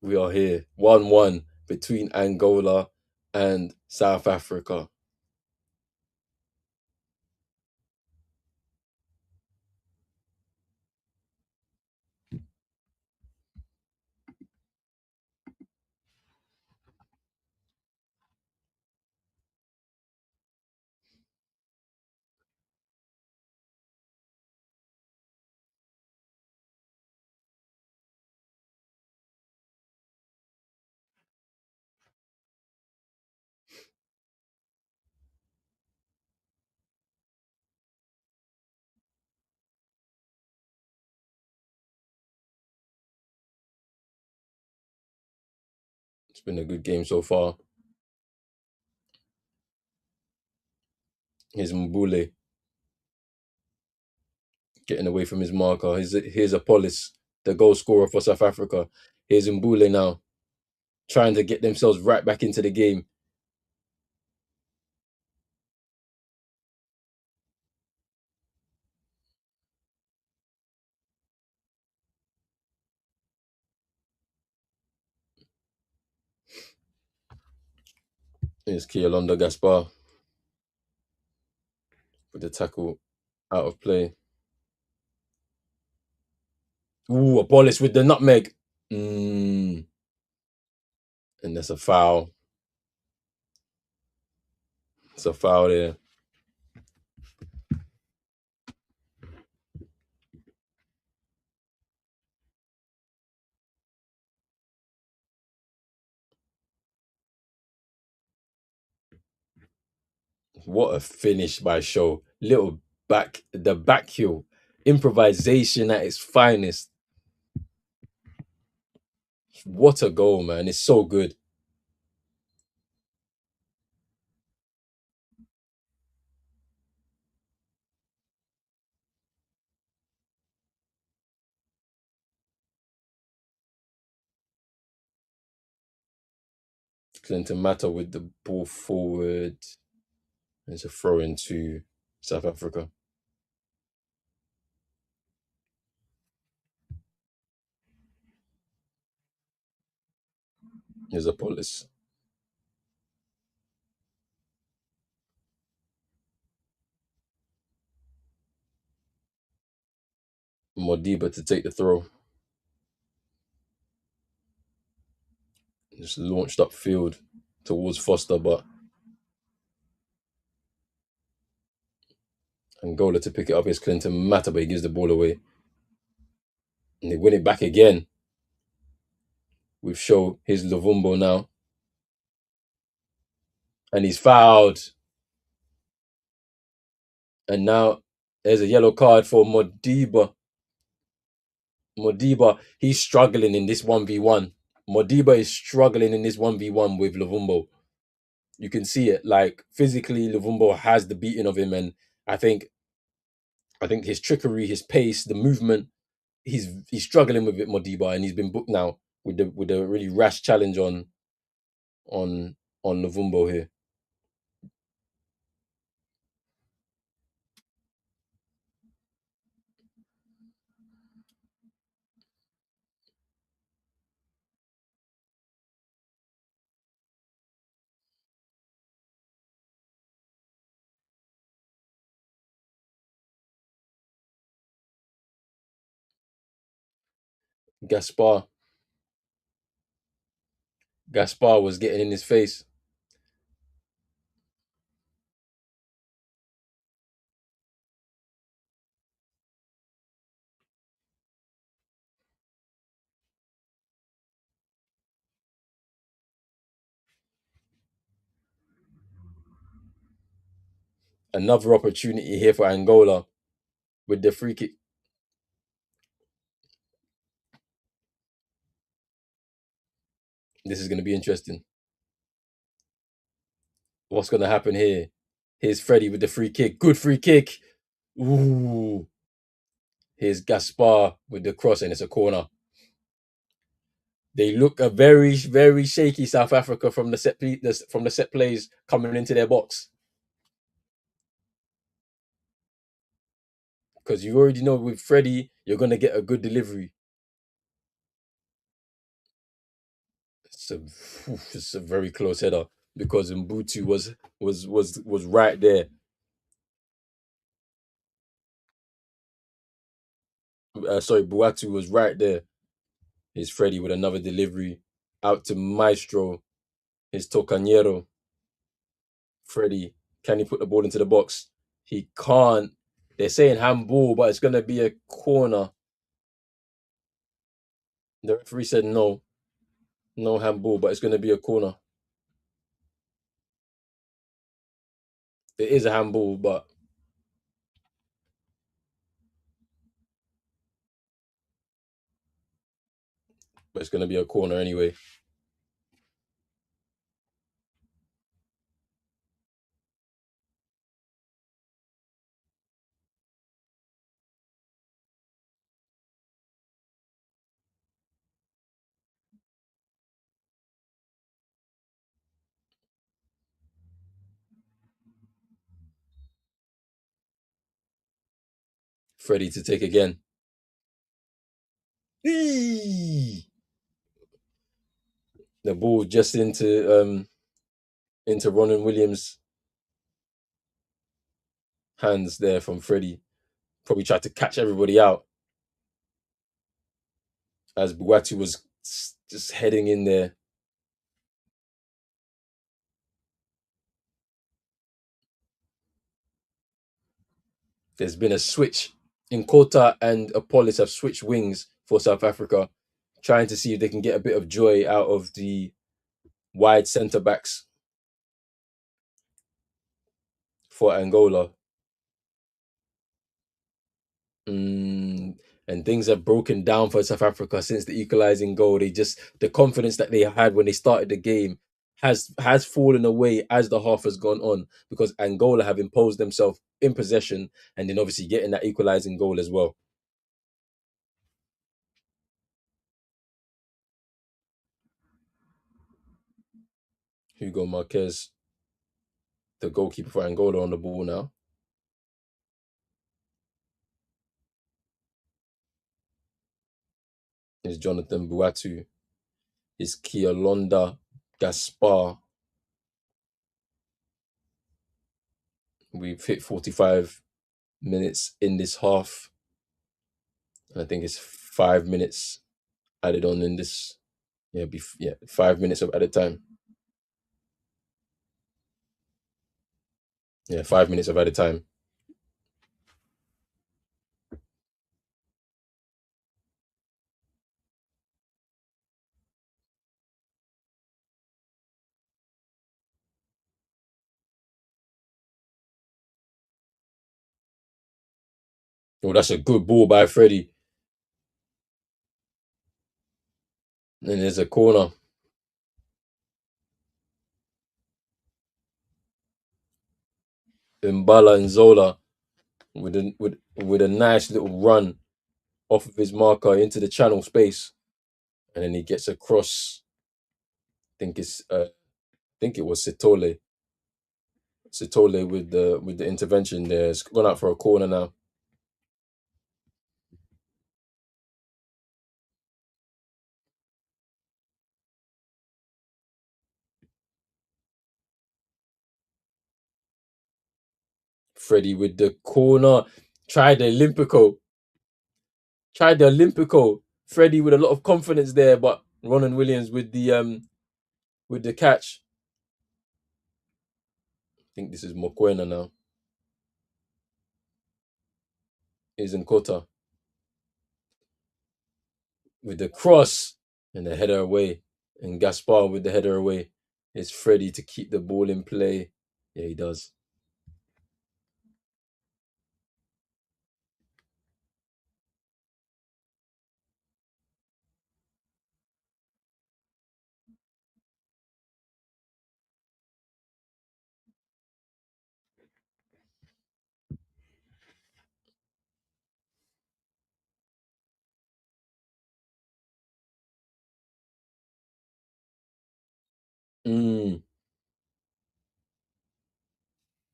We are here. 1-1 between Angola and South Africa. It's been a good game so far. Here's Mbule getting away from his marker. Here's Apollos, the goal scorer for South Africa. Here's Mbule now, trying to get themselves right back into the game. Here's Kialonda Gaspar with the tackle out of play. Ooh, Apollos with the nutmeg. And that's a foul. It's a foul there. What a finish by Show. The back heel. Improvisation at its finest. What a goal, man. It's so good. Clinton Mata with the ball forward. It's a throw into South Africa. Here's a police. Modiba to take the throw. Just launched upfield towards Foster, but Angola to pick it up. Here's Clinton Mata, but he gives the ball away. And they win it back again with Show. Here's Lovumbo now. And he's fouled. And now there's a yellow card for Modiba. Modiba, he's struggling in this 1v1. Modiba is struggling in this 1v1 with Lovumbo. You can see it. Like physically, Lovumbo has the beating of him, and I think his trickery, his pace, the movement, he's struggling with it, Modiba, and he's been booked now with a really rash challenge on on Lovumbo here. Gaspar Gaspar was getting in his face. Another opportunity here for Angola with the free kick. This is going to be interesting. What's going to happen here? Here's Freddie with the free kick. Good free kick. Ooh. Here's Gaspar with the cross, and it's a corner. They look a very, very shaky South Africa from the set plays coming into their box, because you already know with Freddie you're going to get a good delivery. It's a, it's a very close header because Mbutu was right there. Sorry, Buatu was right there. Here's Freddie with another delivery out to Maestro. Here's Tocanero. Freddie, can he put the ball into the box? He can't. They're saying handball, but it's going to be a corner. The referee said no, no handball, but it's going to be a corner. It is a handball, but it's going to be a corner anyway. Freddie to take again. Eee! The ball just into Ronan Williams' hands there from Freddie. Probably tried to catch everybody out as Buatu was just heading in there. There's been a switch. Nkota and Apollos have switched wings for South Africa, trying to see if they can get a bit of joy out of the wide centre backs for Angola. And things have broken down for South Africa since the equalising goal. The confidence that they had when they started the game has fallen away as the half has gone on, because Angola have imposed themselves in possession and then obviously getting that equalising goal as well. Hugo Marquez, the goalkeeper for Angola, on the ball now. Is Jonathan Buatu. is Kialonda Gaspar. We've hit 45 minutes in this half. I think it's 5 minutes added on in this. Yeah, 5 minutes of added time. Yeah, 5 minutes of added time. Oh, that's a good ball by Freddie. And there's a corner. Mbala and Zola with a nice little run off of his marker into the channel space, and then he gets across. I think it was Sitole with the intervention there. It's gone out for a corner now. Freddie with the corner. Tried the Olympico. Tried the Olympico. Freddie with a lot of confidence there, but Ronan Williams with the catch. I think this is Mokwena now. Is Nkota with the cross and the header away. And Gaspar with the header away. It's Freddie to keep the ball in play. Yeah, he does. Mm.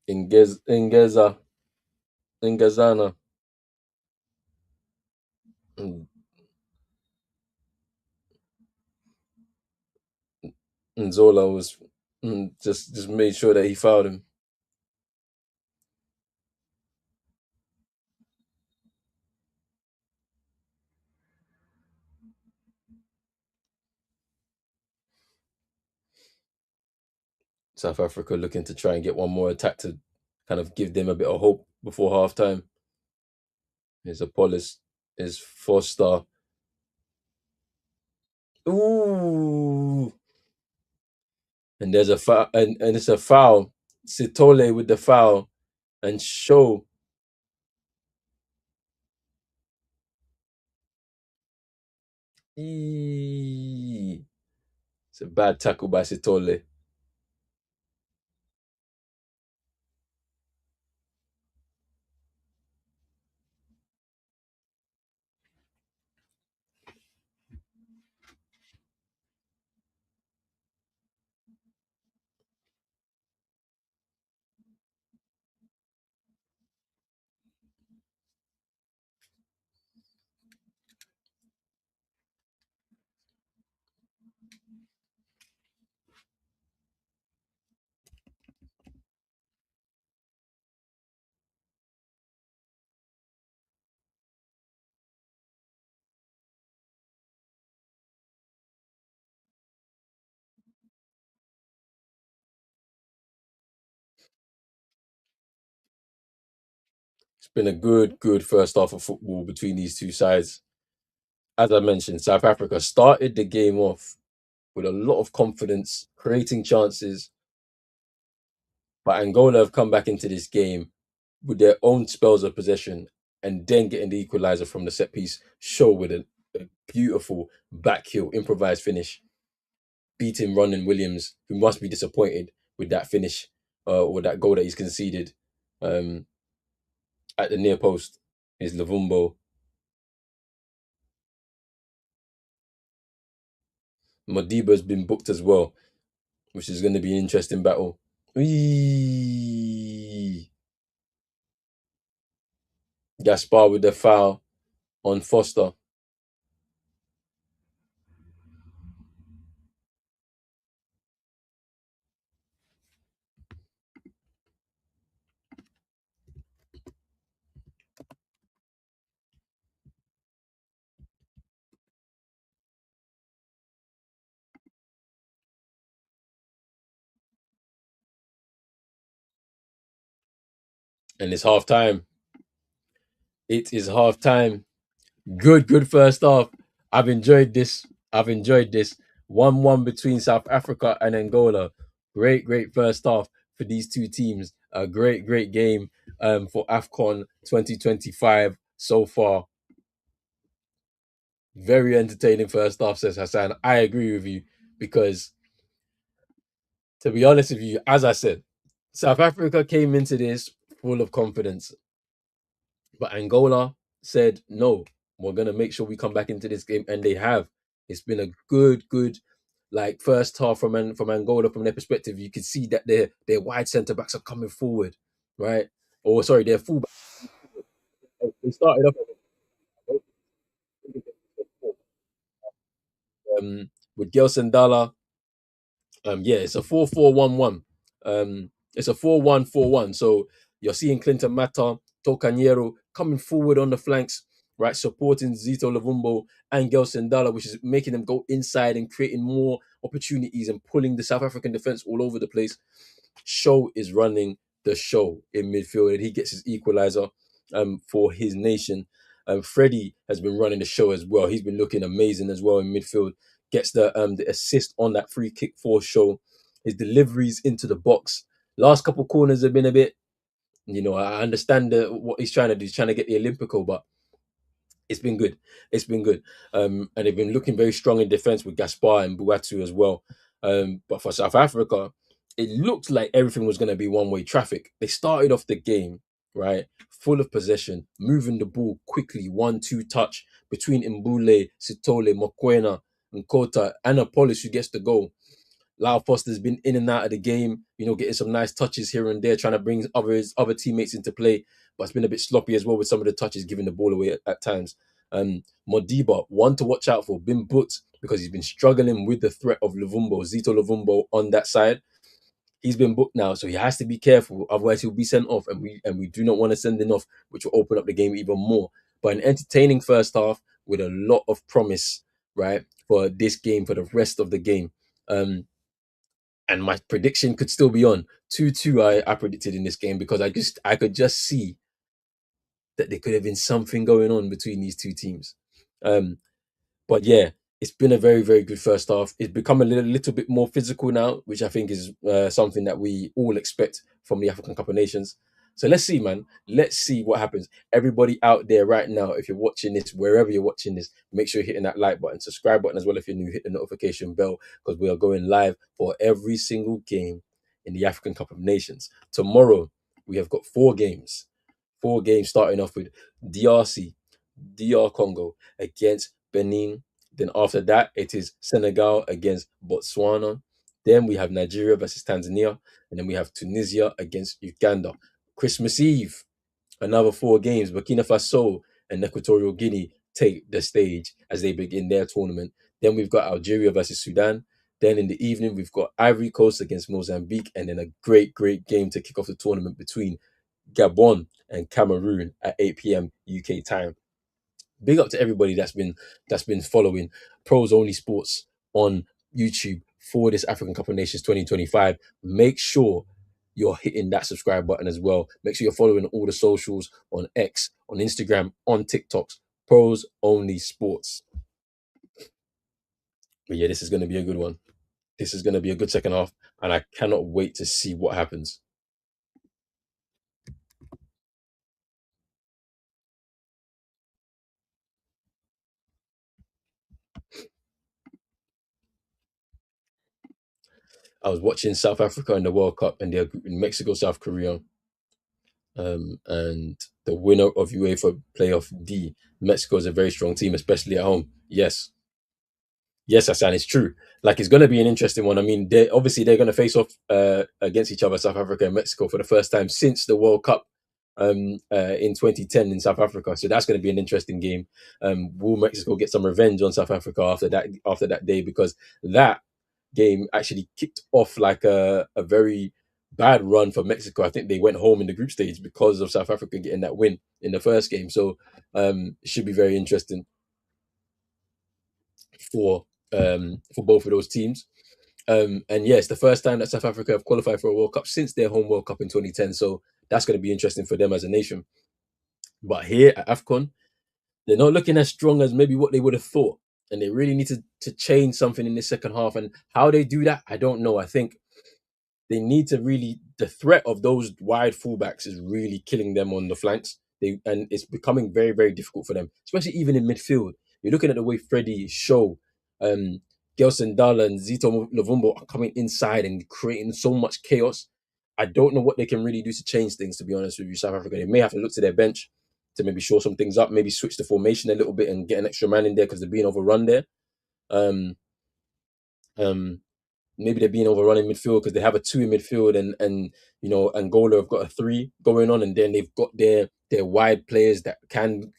Ingezana. Mm. Nzola was just made sure that he fouled him. South Africa looking to try and get one more attack to kind of give them a bit of hope before half time. Here's Apollos, is Foster. Ooh. And there's a foul, and it's a foul. Sitole with the foul, and Show. Eee. It's a bad tackle by Sitole. It's been a good first half of football between these two sides. As I mentioned, South Africa started the game off with a lot of confidence, creating chances, but Angola have come back into this game with their own spells of possession and then getting the equalizer from the set piece. Show with a beautiful back heel improvised finish, beating Ronan Williams, who must be disappointed with that finish or that goal that he's conceded um, at the near post. Is Lavumbo. Modiba's been booked as well, which is going to be an interesting battle. Eee. Gaspar with the foul on Foster. And it's half time. It is half time. Good first half. I've enjoyed this. I've enjoyed this. 1-1 between South Africa and Angola. Great first half for these two teams. A great game for Afcon 2025 so far. Very entertaining first half, says Hassan. I agree with you because, to be honest with you, as I said, South Africa came into this full of confidence. But Angola said, no, we're going to make sure we come back into this game. And they have. It's been a good, like, first half from Angola. From their perspective, you can see that their wide centre backs are coming forward, right? Or, sorry, their full. They started off with Gelson Dala. Yeah, it's a 4-4-1-1. It's a 4-1-4-1. So you're seeing Clinton Mata, Tokanyero coming forward on the flanks, right, supporting Zito Lavumbo and Gelson Dala, which is making them go inside and creating more opportunities and pulling the South African defense all over the place. Show is running the show in midfield, and he gets his equalizer for his nation. Freddie has been running the show as well. He's been looking amazing as well in midfield. Gets the assist on that free kick for Show. His deliveries into the box. Last couple corners have been a bit, I understand what he's trying to do. He's trying to get the Olympico, but it's been good. It's been good. And they've been looking very strong in defense with Gaspar and Buatu as well. But for South Africa, it looked like everything was going to be one-way traffic. They started off the game, right, full of possession, moving the ball quickly, 1-2 touch between Mbule, Sitole, Mokwena, and Kota, and Apollos who gets the goal. Lau Foster's been in and out of the game, getting some nice touches here and there, trying to bring other teammates into play, but it's been a bit sloppy as well with some of the touches, giving the ball away at times. Modiba, one to watch out for, been booked because he's been struggling with the threat of Luvumbo, Zito Luvumbo on that side. He's been booked now, so he has to be careful, otherwise he'll be sent off, and we do not want to send him off, which will open up the game even more. But an entertaining first half with a lot of promise, right, for this game, for the rest of the game. And my prediction could still be on 2-2. I predicted in this game because I could just see that there could have been something going on between these two teams. Um, but yeah, it's been a very good first half. It's become a little bit more physical now, which I think is something that we all expect from the African Cup of Nations. So let's see, man. Let's see what happens. Everybody out there right now, if you're watching this, wherever you're watching this, make sure you're hitting that like button, subscribe button as well if you're new, hit the notification bell because we are going live for every single game in the African Cup of Nations. Tomorrow, we have got 4 games. 4 games starting off with DRC, DR Congo against Benin. Then after that, it is Senegal against Botswana. Then we have Nigeria versus Tanzania. And then we have Tunisia against Uganda. Christmas Eve, another 4 games. Burkina Faso and Equatorial Guinea take the stage as they begin their tournament. Then we've got Algeria versus Sudan. Then in the evening, we've got Ivory Coast against Mozambique. And then a great game to kick off the tournament between Gabon and Cameroon at 8 p.m. UK time. Big up to everybody that's been following Pros Only Sports on YouTube for this African Cup of Nations 2025. Make sure you're hitting that subscribe button as well. Make sure you're following all the socials on X, on Instagram, on TikToks. Pros Only Sports. But yeah, this is going to be a good one. This is going to be a good second half, and I cannot wait to see what happens. I was watching South Africa in the World Cup, and they're in Mexico, South Korea. And the winner of UEFA Playoff D. Mexico is a very strong team, especially at home. Yes, Hassan, it's true. Like it's going to be an interesting one. I mean, they're going to face off against each other, South Africa and Mexico, for the first time since the World Cup in 2010 in South Africa. So that's going to be an interesting game. Will Mexico get some revenge on South Africa after that day? Because that game actually kicked off like a very bad run for Mexico. I think they went home in the group stage because of South Africa getting that win in the first game. So it should be very interesting for for both of those teams. And yes, the first time that South Africa have qualified for a World Cup since their home World Cup in 2010. So That's going to be interesting for them as a nation. But here at Afcon, they're not looking as strong as maybe what they would have thought, and they really need to change something in the second half. And how they do that, I don't know. I think they need to really, the threat of those wide fullbacks is really killing them on the flanks. And it's becoming very very difficult for them, especially even in midfield. You're looking at the way Freddie, Shaw, um, Gelson Dala, and Zito Lavumbo are coming inside and creating so much chaos. I don't know what they can really do to change things. To be honest with you, South Africa, they may have to look to their bench to maybe show some things up, maybe switch the formation a little bit and get an extra man in there because they're being overrun there. Um, um, Maybe they're being overrun in midfield because they have a two in midfield, and Angola have got a three going on, and then they've got their wide players that can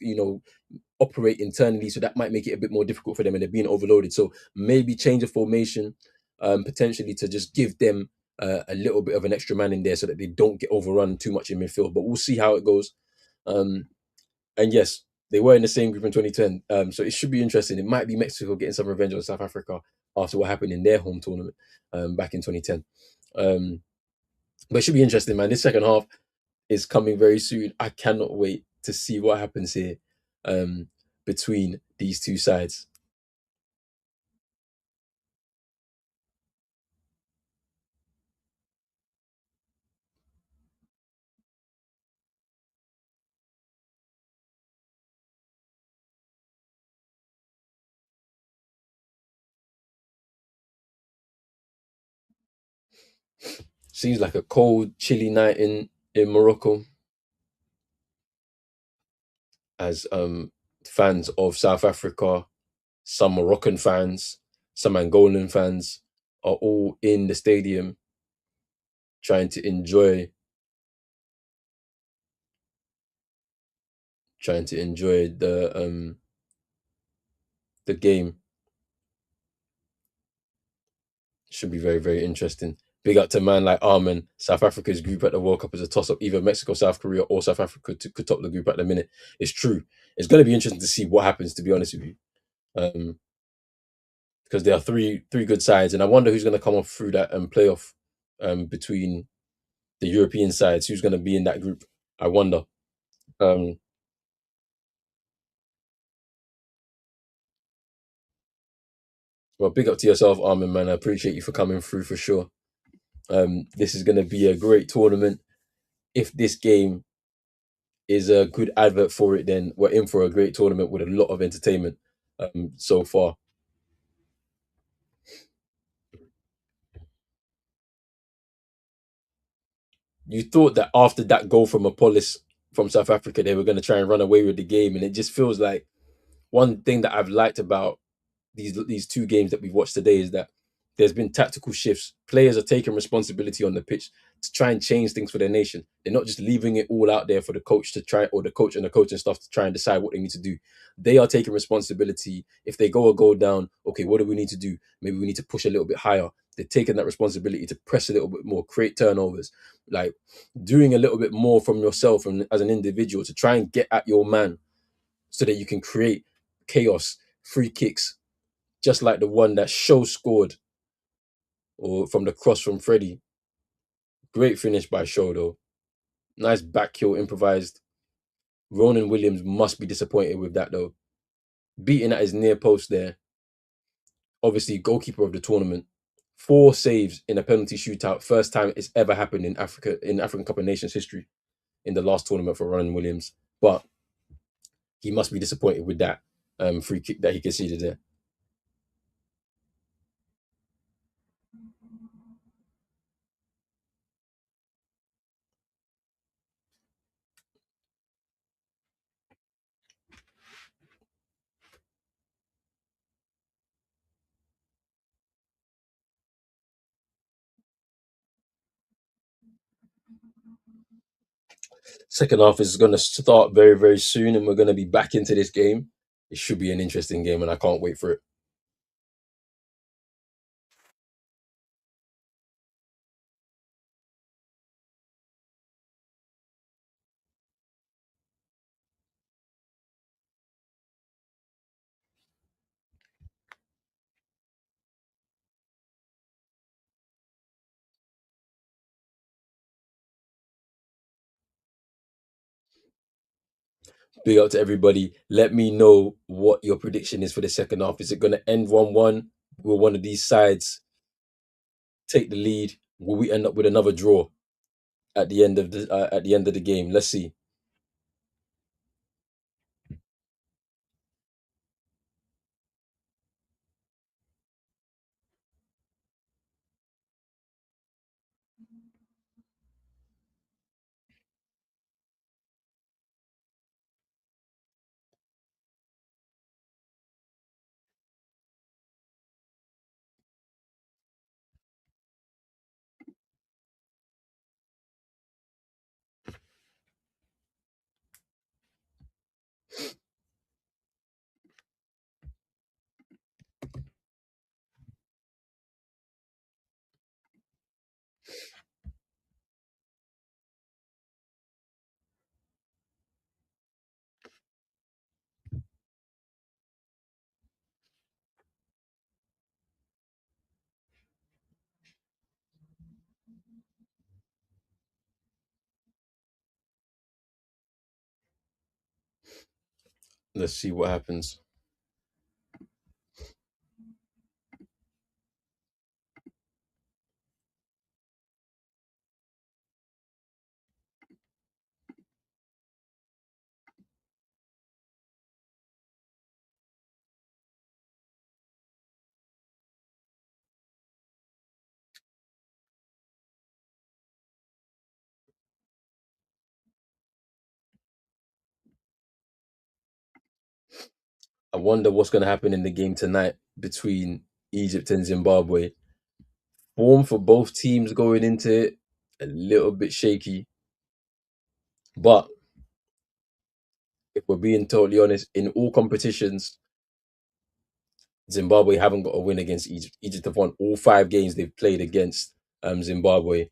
operate internally, so that might make it a bit more difficult for them, and they're being overloaded. So maybe change of formation, potentially to just give them a little bit of an extra man in there so that they don't get overrun too much in midfield. But we'll see how it goes. Um, and yes, they were in the same group in 2010. So it should be interesting. It might be Mexico getting some revenge on South Africa after what happened in their home tournament back in 2010. Um, but it should be interesting, man. This second half is coming very soon. I cannot wait to see what happens here um, between these two sides. Seems like a cold, chilly night in Morocco as fans of South Africa, some Moroccan fans, some Angolan fans are all in the stadium trying to enjoy the game. Should be very very interesting. Big up to man like Armin. South Africa's group at the World Cup is a toss up. Either Mexico, South Korea, or South Africa could top the group at the minute. It's true. It's going to be interesting to see what happens. To be honest with you, um, because there are three good sides, and I wonder who's going to come off through that playoff between the European sides. Who's going to be in that group? I wonder. Um, well, big up to yourself, Armin, man. I appreciate you for coming through for sure. This is going to be a great tournament. If this game is a good advert for it, then we're in for a great tournament with a lot of entertainment so far. You thought that after that goal from Apollos from South Africa, they were going to try and run away with the game, and it just feels like one thing that I've liked about these two games that we've watched today is that there's been tactical shifts. Players are taking responsibility on the pitch to try and change things for their nation. They're not just leaving it all out there for the coach to try, or the coach and the coaching staff to try and decide what they need to do. They are taking responsibility. If they go a goal down, okay, what do we need to do? Maybe we need to push a little bit higher. They're taking that responsibility to press a little bit more, create turnovers, like doing a little bit more from yourself and as an individual to try and get at your man so that you can create chaos, free kicks, just like the one that Show scored or from the cross from Freddie. Great finish by Show though. Nice back heel improvised. Ronan Williams must be disappointed with that though. Beating at his near post there. Obviously, goalkeeper of the tournament. 4 saves in a penalty shootout. First time it's ever happened in African Cup of Nations history in the last tournament for Ronan Williams. But he must be disappointed with that free kick that he conceded there. Second half is going to start very, very soon, and we're going to be back into this game. It should be an interesting game, and I can't wait for it. Big up to everybody. Let me know what your prediction is for the second half. Is it going to end 1-1? Will one of these sides take the lead? Will we end up with another draw at the end of the game? Let's see. Let's see what happens. I wonder what's going to happen in the game tonight between Egypt and Zimbabwe. Form for both teams going into it a little bit shaky, but if we're being totally honest, in all competitions, Zimbabwe haven't got a win against Egypt. Egypt have won all 5 games they've played against Zimbabwe.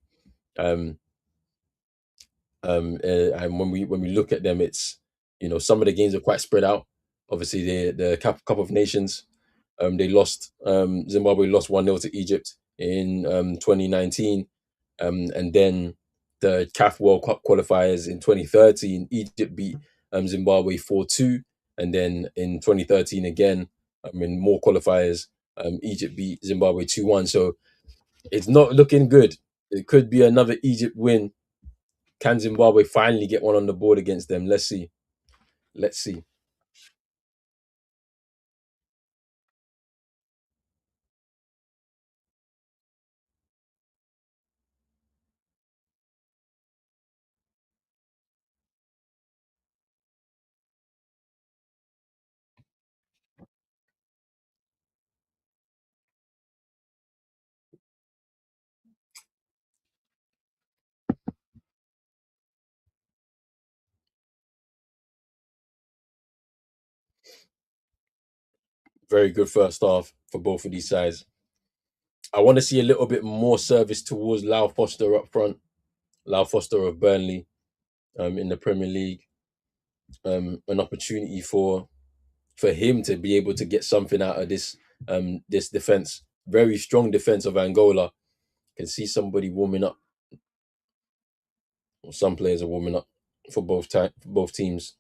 Um, and when we look at them, it's some of the games are quite spread out. Obviously, the Cup of Nations, they lost. Zimbabwe lost 1-0 to Egypt in 2019, and then the CAF World Cup qualifiers in 2013, Egypt beat Zimbabwe 4-2, and then in 2013 again, in more qualifiers, Egypt beat Zimbabwe 2-1. So it's not looking good. It could be another Egypt win. Can Zimbabwe finally get one on the board against them? Let's see. Let's see. Very good first half for both of these sides. I want to see a little bit more service towards Lau Foster up front. Lau Foster of Burnley in the Premier League. An opportunity for him to be able to get something out of this defense. Very strong defense of Angola. Can see somebody warming up, or some players are warming up for both teams,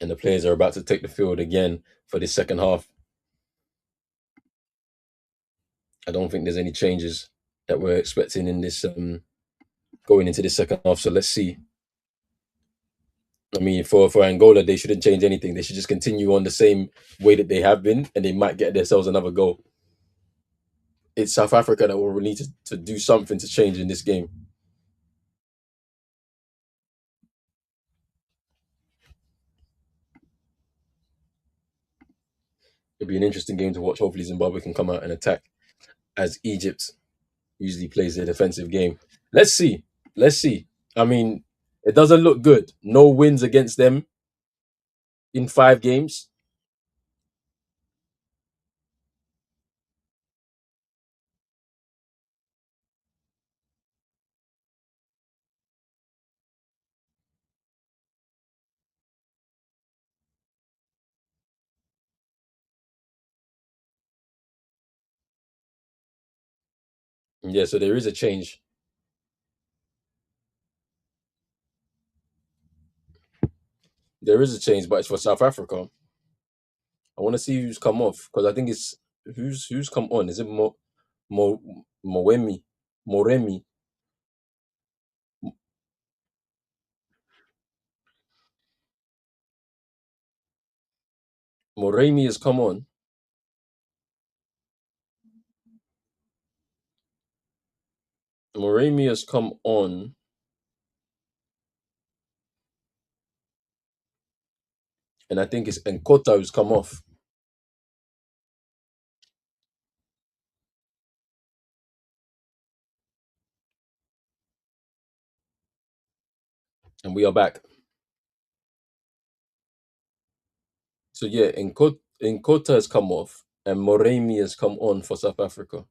and the players are about to take the field again for this second half. I don't think there's any changes that we're expecting in this going into the second half. So let's see. I mean, for Angola, they shouldn't change anything. They should just continue on the same way that they have been, and they might get themselves another goal. It's South Africa that will need to do something to change in this game. It'll be an interesting game to watch. Hopefully, Zimbabwe can come out and attack, as Egypt usually plays their defensive game. Let's see. Let's see. I mean, it doesn't look good. No wins against them in 5 games. Yeah, so there is a change. There is a change, but it's for South Africa. I want to see who's come off because I think it's who's come on. Is it Mo Moemi Moremi? Moremi has come on. Moremi has come on, and I think it's Nkota who's come off, and we are back. So yeah, Nkota has come off, and Moremi has come on for South Africa.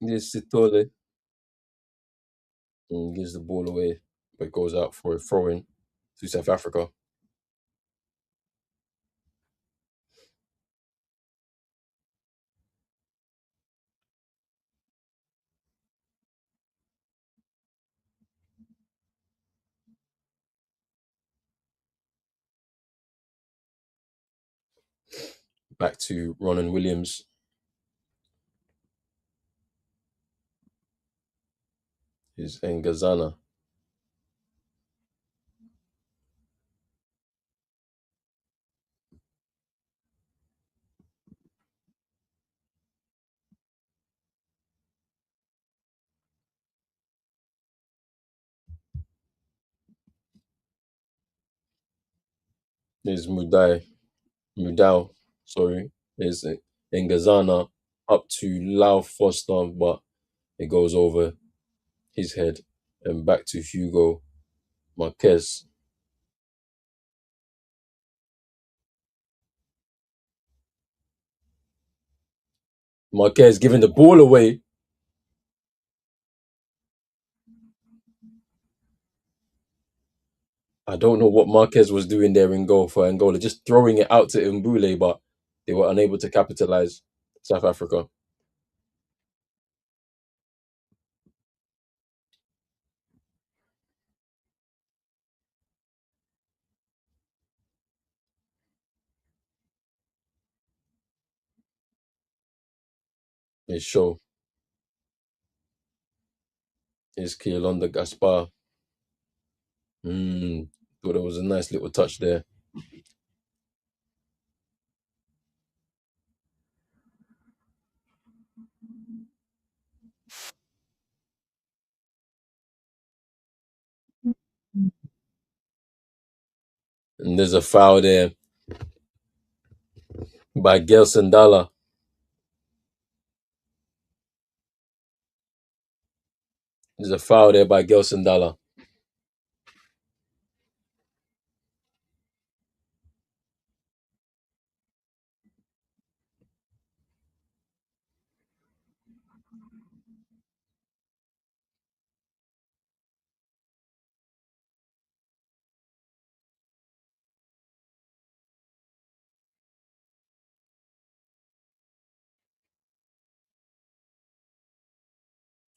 Yes, Sitole gives the ball away, but goes out for a throw in to South Africa. Back to Ronan Williams. Is Ngazana. Is Mudau, sorry, is Ngazana up to Lau Foster, but it goes over his head and back to Hugo Marquez. Marquez giving the ball away. I don't know what Marquez was doing there in goal for Angola, just throwing it out to Mbule, but they were unable to capitalize. South Africa. His show is Kielonda Gaspar. Thought it was a nice little touch there. And there's a foul there by Gelson Dalla. There's a foul there by Gelson Dalla.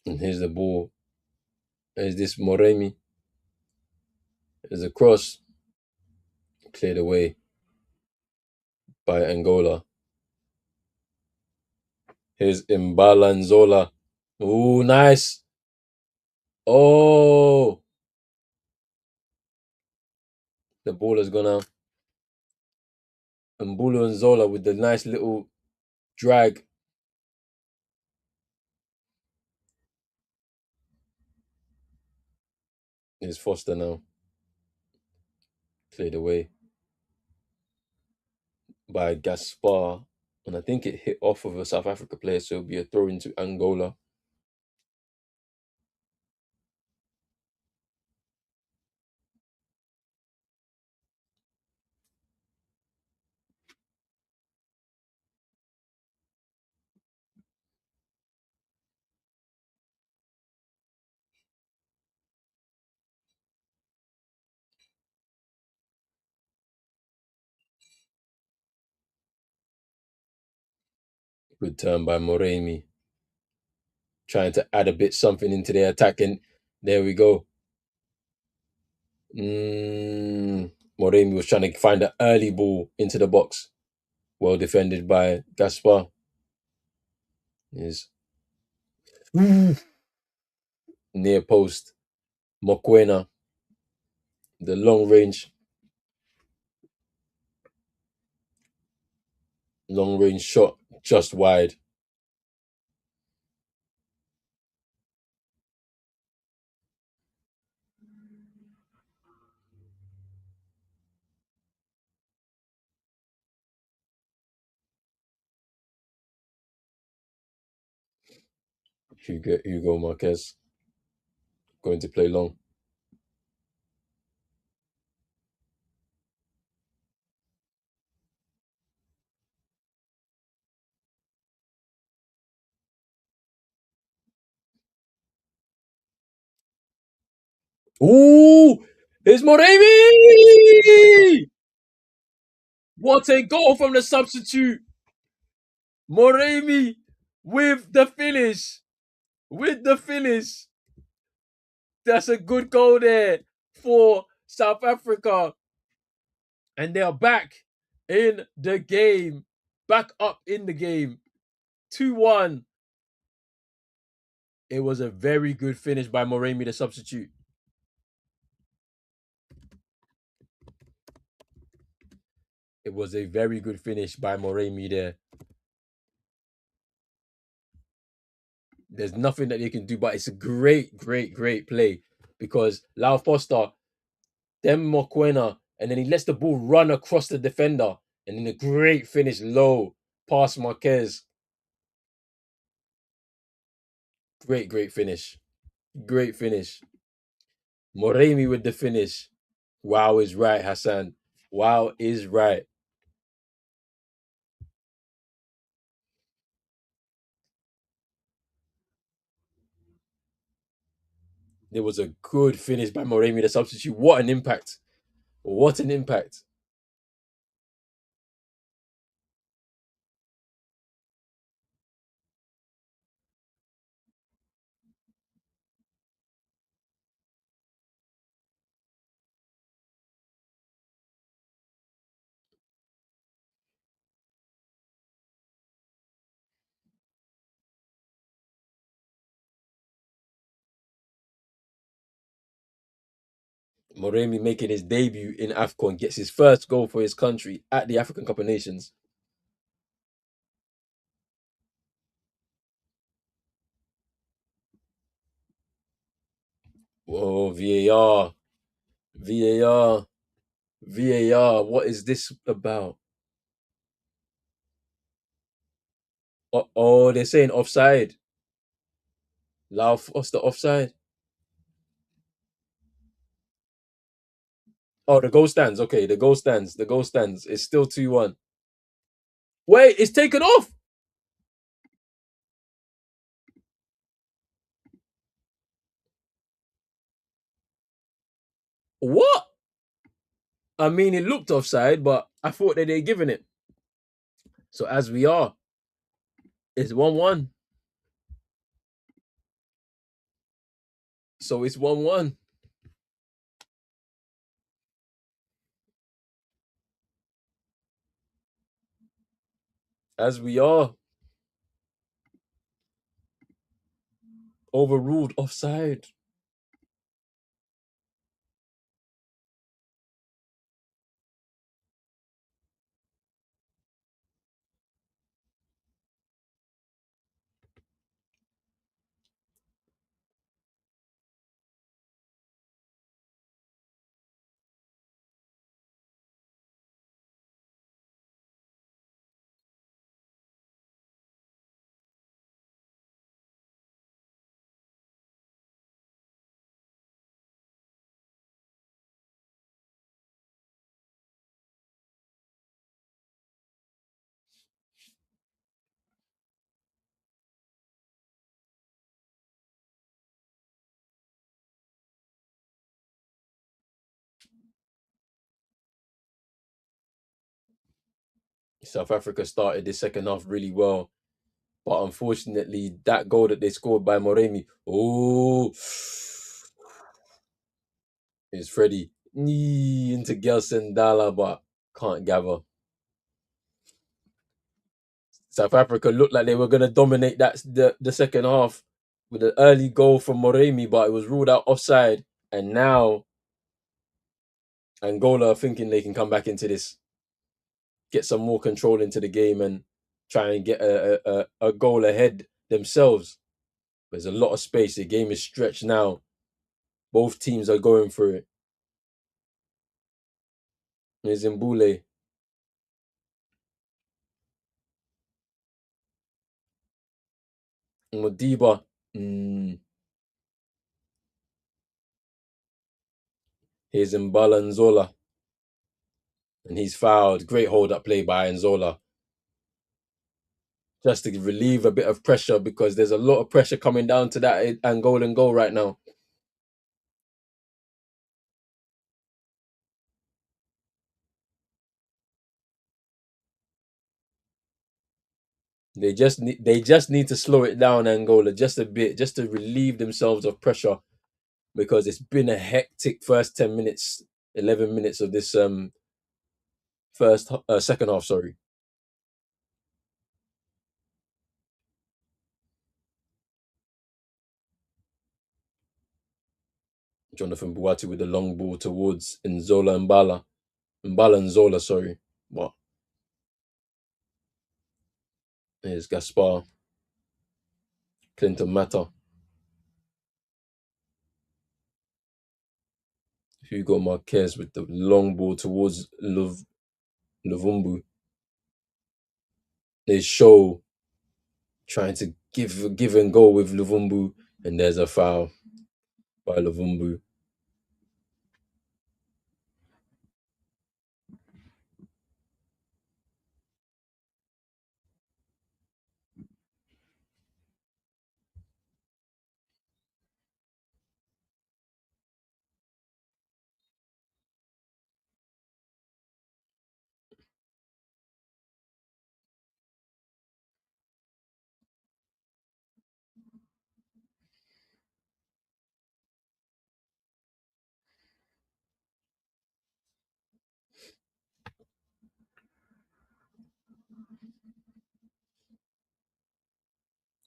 And here's the ball. There's this Moremi. There's a cross cleared away by Angola. Here's Imbalanzola. Ooh, nice. Oh, the ball has gone out. Mbulu and Zola with the nice little drag. Is Foster now cleared away by Gaspar. And I think it hit off of a South Africa player, so it'll be a throw into Angola. Good turn by Moremi, trying to add a bit something into their attack, and there we go. Moremi was trying to find an early ball into the box. Well defended by Gaspar. Is near post. Mokwena, the long range shot just wide. Hugo Marquez going to play long. Ooh, it's Moremi! What a goal from the substitute. Moremi with the finish. With the finish. That's a good goal there for South Africa. And they are back in the game. Back up in the game. 2-1. It was a very good finish by Moremi, the substitute. It was a very good finish by Moremi there. There's nothing that they can do, but it's a great, great, great play because Lau Foster, then Mokwena, and then he lets the ball run across the defender, and then a great finish low past Marquez. Great, great finish. Great finish. Moremi with the finish. Wow is right, Hassan. Wow is right. There was a good finish by Moremi, the substitute. What an impact. What an impact. Moremi making his debut in Afcon gets his first goal for his country at the African Cup of Nations. Whoa, VAR. VAR. VAR. What is this about? Oh, they're saying offside. What's the offside? Oh, the goal stands. Okay, the goal stands. The goal stands. It's still 2-1. Wait, it's taken off. What? I mean, it looked offside, but I thought that they'd given it. So as we are, it's 1-1. So it's 1-1. As we are. Overruled offside. South Africa started the second half really well. But unfortunately, that goal that they scored by Moremi, oh, is Freddie into Gelson Dala, but can't gather. South Africa looked like they were going to dominate the second half with an early goal from Moremi, but it was ruled out offside. And now Angola are thinking they can come back into this, get some more control into the game, and try and get a goal ahead themselves. There's a lot of space. The game is stretched now. Both teams are going for it. There's Mbule. Modiba. Here's Mbala Nzola. And he's fouled. Great hold up play by Nzola. Just to relieve a bit of pressure because there's a lot of pressure coming down to that Angolan goal right now. They just need to slow it down, Angola, just a bit, just to relieve themselves of pressure because it's been a hectic first 10 minutes, 11 minutes of this second half. Sorry, Jonathan Buati with the long ball towards Mbala Nzola. Sorry, what? Here's Gaspar, Clinton Mata, Hugo Marquez with the long ball towards Luvumbu. They show trying to give and go with Luvumbu, and there's a foul by Luvumbu.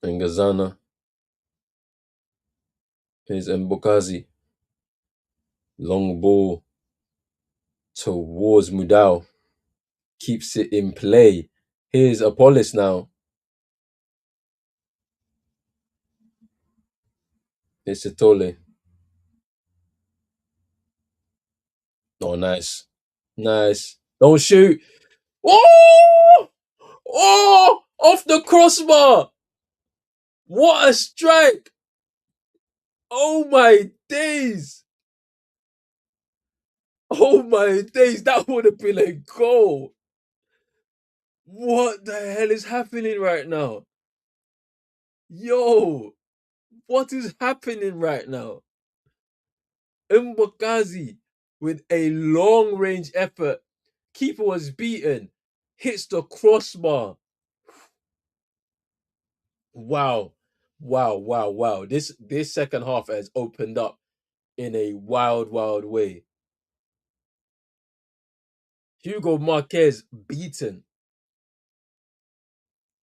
And Gazana, here's Mbokazi, long ball towards Mudau, keeps it in play. Here's Apollos now. It's Sitole. Oh, nice. Nice. Don't shoot. Oh! Oh! Off the crossbar. What a strike. Oh my days. Oh my days. That would have been a goal. What the hell is happening right now? Yo, what is happening right now? Mbakazi with a long range effort. Keeper was beaten. Hits the crossbar. Wow. Wow, wow, wow. This second half has opened up in a wild, wild way. Hugo Marquez beaten,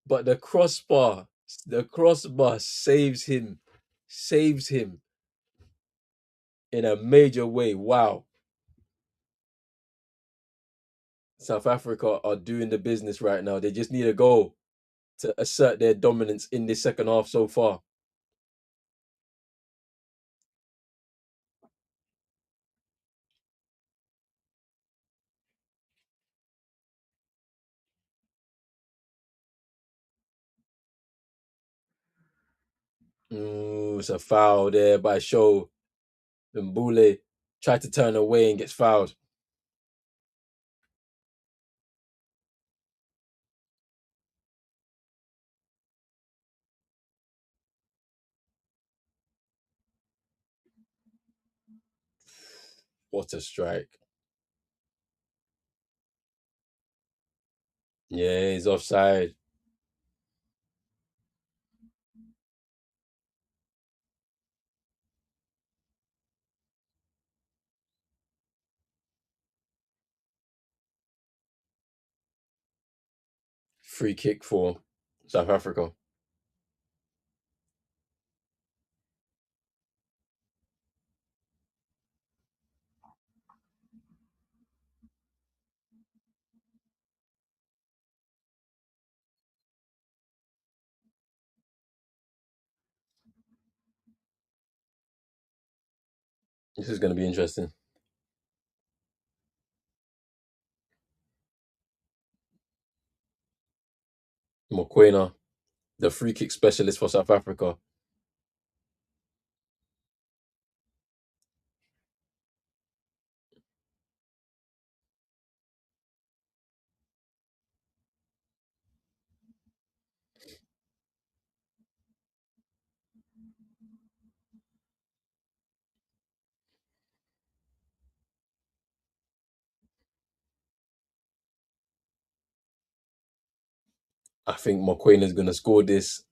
but the crossbar saves him in a major way. Wow. South Africa are doing the business right now. They just need a goal to assert their dominance in this second half so far. Ooh, it's a foul there by Show. Mbule tried to turn away and gets fouled. What a strike. Yeah, he's offside. Free kick for South Africa. This is going to be interesting. Mokoena, the free kick specialist for South Africa. I think Mokoena is going to score this.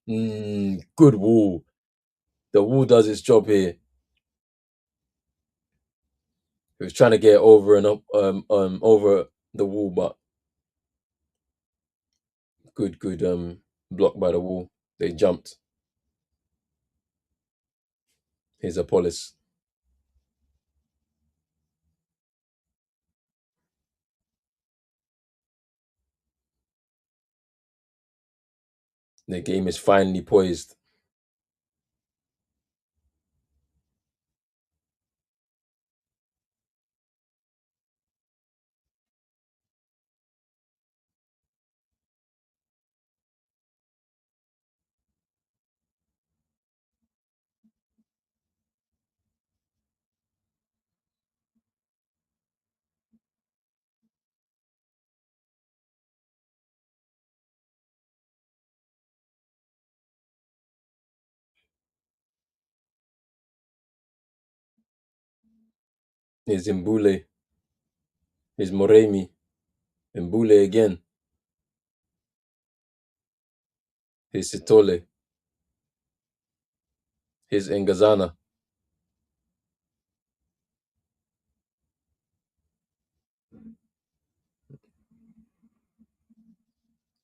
Good wall. The wall does its job here. He was trying to get over and up, over the wall, but good block by the wall. They jumped. Here's Apollos. The game is finally poised. Here's Mbule. Here's Moremi. Mbule again. Here's Sitole. Here's Engazana.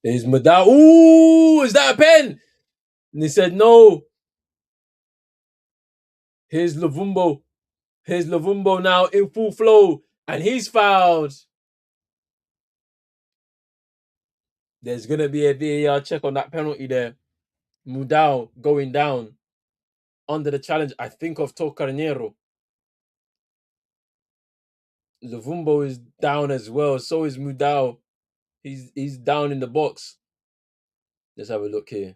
Here's Madao. Ooh, is that a pen? And he said no. Here's Lavumbo. Here's Lavumbo now in full flow. And he's fouled. There's going to be a VAR check on that penalty there. Mudao going down under the challenge, I think, of Tocarnero. Lavumbo is down as well. So is Mudao. He's down in the box. Let's have a look here.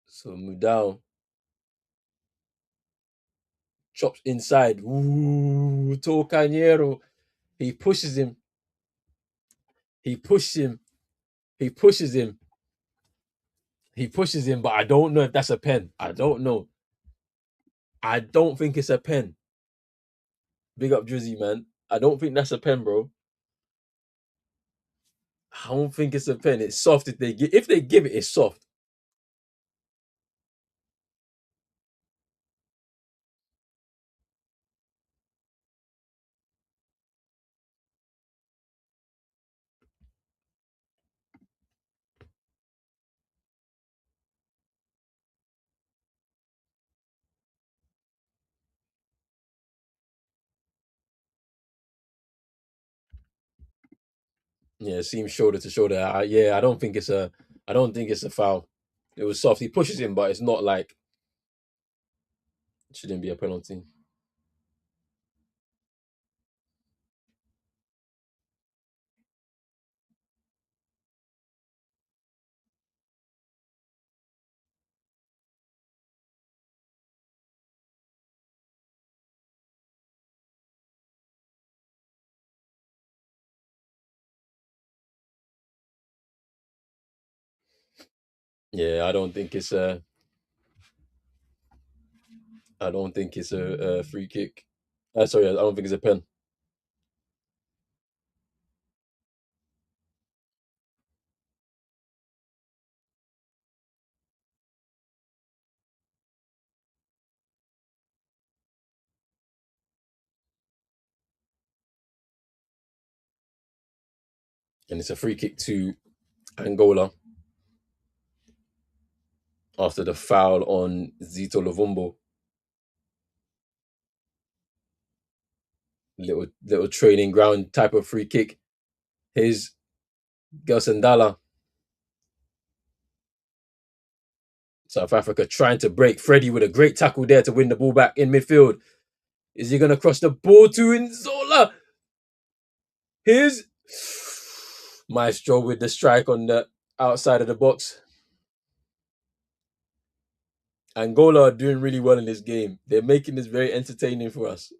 So Mudao chops inside. Ooh, Tocarnero. He pushes him. He pushes him. He pushes him. He pushes him, but I don't know if that's a pen. I don't know. I don't think it's a pen. Big up Drizzy, man. I don't think that's a pen, bro. I don't think it's a pen. It's soft if they give it, it's soft. Yeah, it seems shoulder to shoulder. Yeah, I don't think it's a foul. It was soft. He pushes him, but it's not like it shouldn't be a penalty. Yeah, I don't think it's a free kick. Sorry, I don't think it's a pen. And it's a free kick to Angola after the foul on Zito Lovumbo. Little training ground type of free kick. Here's Gelsandala. South Africa trying to break. Freddie with a great tackle there to win the ball back in midfield. Is he going to cross the ball to Nzola? Here's Maestro with the strike on the outside of the box. Angola are doing really well in this game. They're making this very entertaining for us.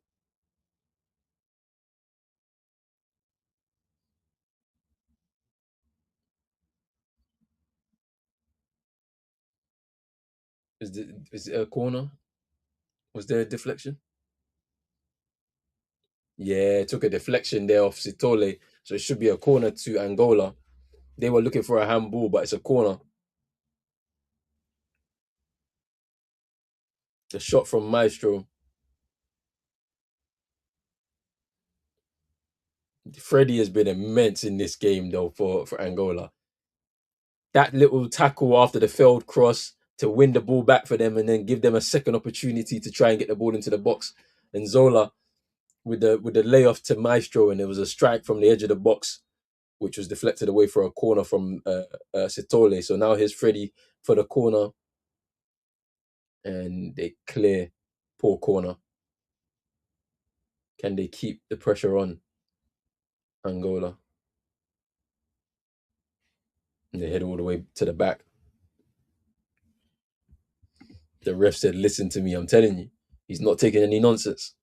Is it a corner? Was there a deflection? Yeah, it took a deflection there off Sitole. So it should be a corner to Angola. They were looking for a handball, but it's a corner. The shot from Maestro. Freddie has been immense in this game, though, for Angola. That little tackle after the failed cross to win the ball back for them and then give them a second opportunity to try and get the ball into the box. And Zola with the layoff to Maestro, and there was a strike from the edge of the box, which was deflected away for a corner from Sitole. So now here's Freddie for the corner, and they clear. Poor corner. Can they keep the pressure on Angola? And they head all the way to the back. The ref said, "Listen to me. I'm telling you, he's not taking any nonsense."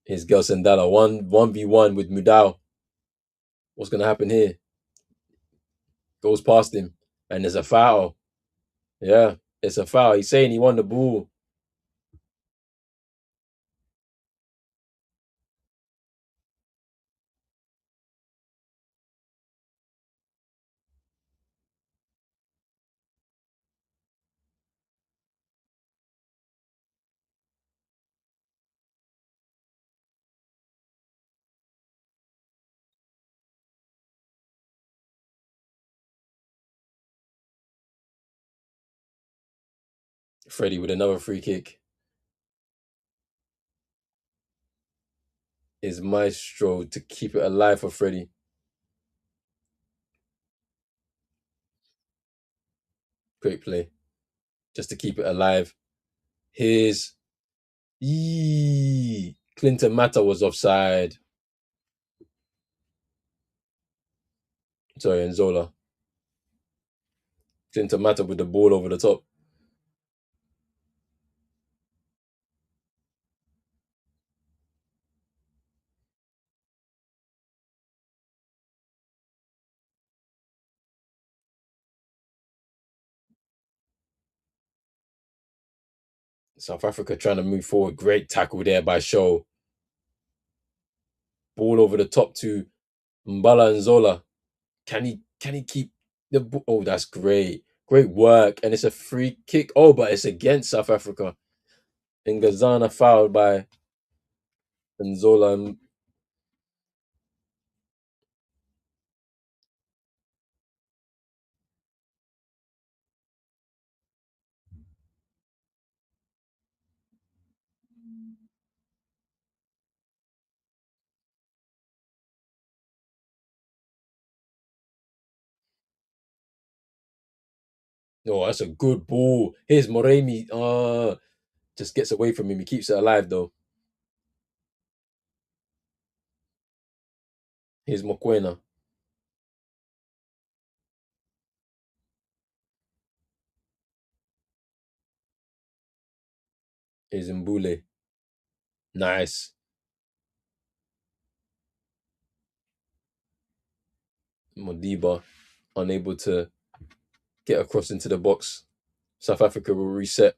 Here's Gelsandala, one v one with Mudau. What's gonna happen here? Goes past him, and there's a foul. Yeah, it's a foul. He's saying he won the ball. Freddie with another free kick. Is Maestro to keep it alive for Freddie. Great play. Just to keep it alive. Here's Clinton Mata was offside. Sorry, Nzola. Clinton Mata with the ball over the top. South Africa trying to move forward. Great tackle there by Show. Ball over the top to Mbala Nzola. Can he keep the ball? Oh, that's great. Great work. And it's a free kick. Oh, but it's against South Africa. And Gazana fouled by Nzola. Oh, that's a good ball. Here's Moremi. Just gets away from him. He keeps it alive though. Here's Mokwena. Here's Mbule. Nice. Modiba unable to get across into the box. South Africa will reset.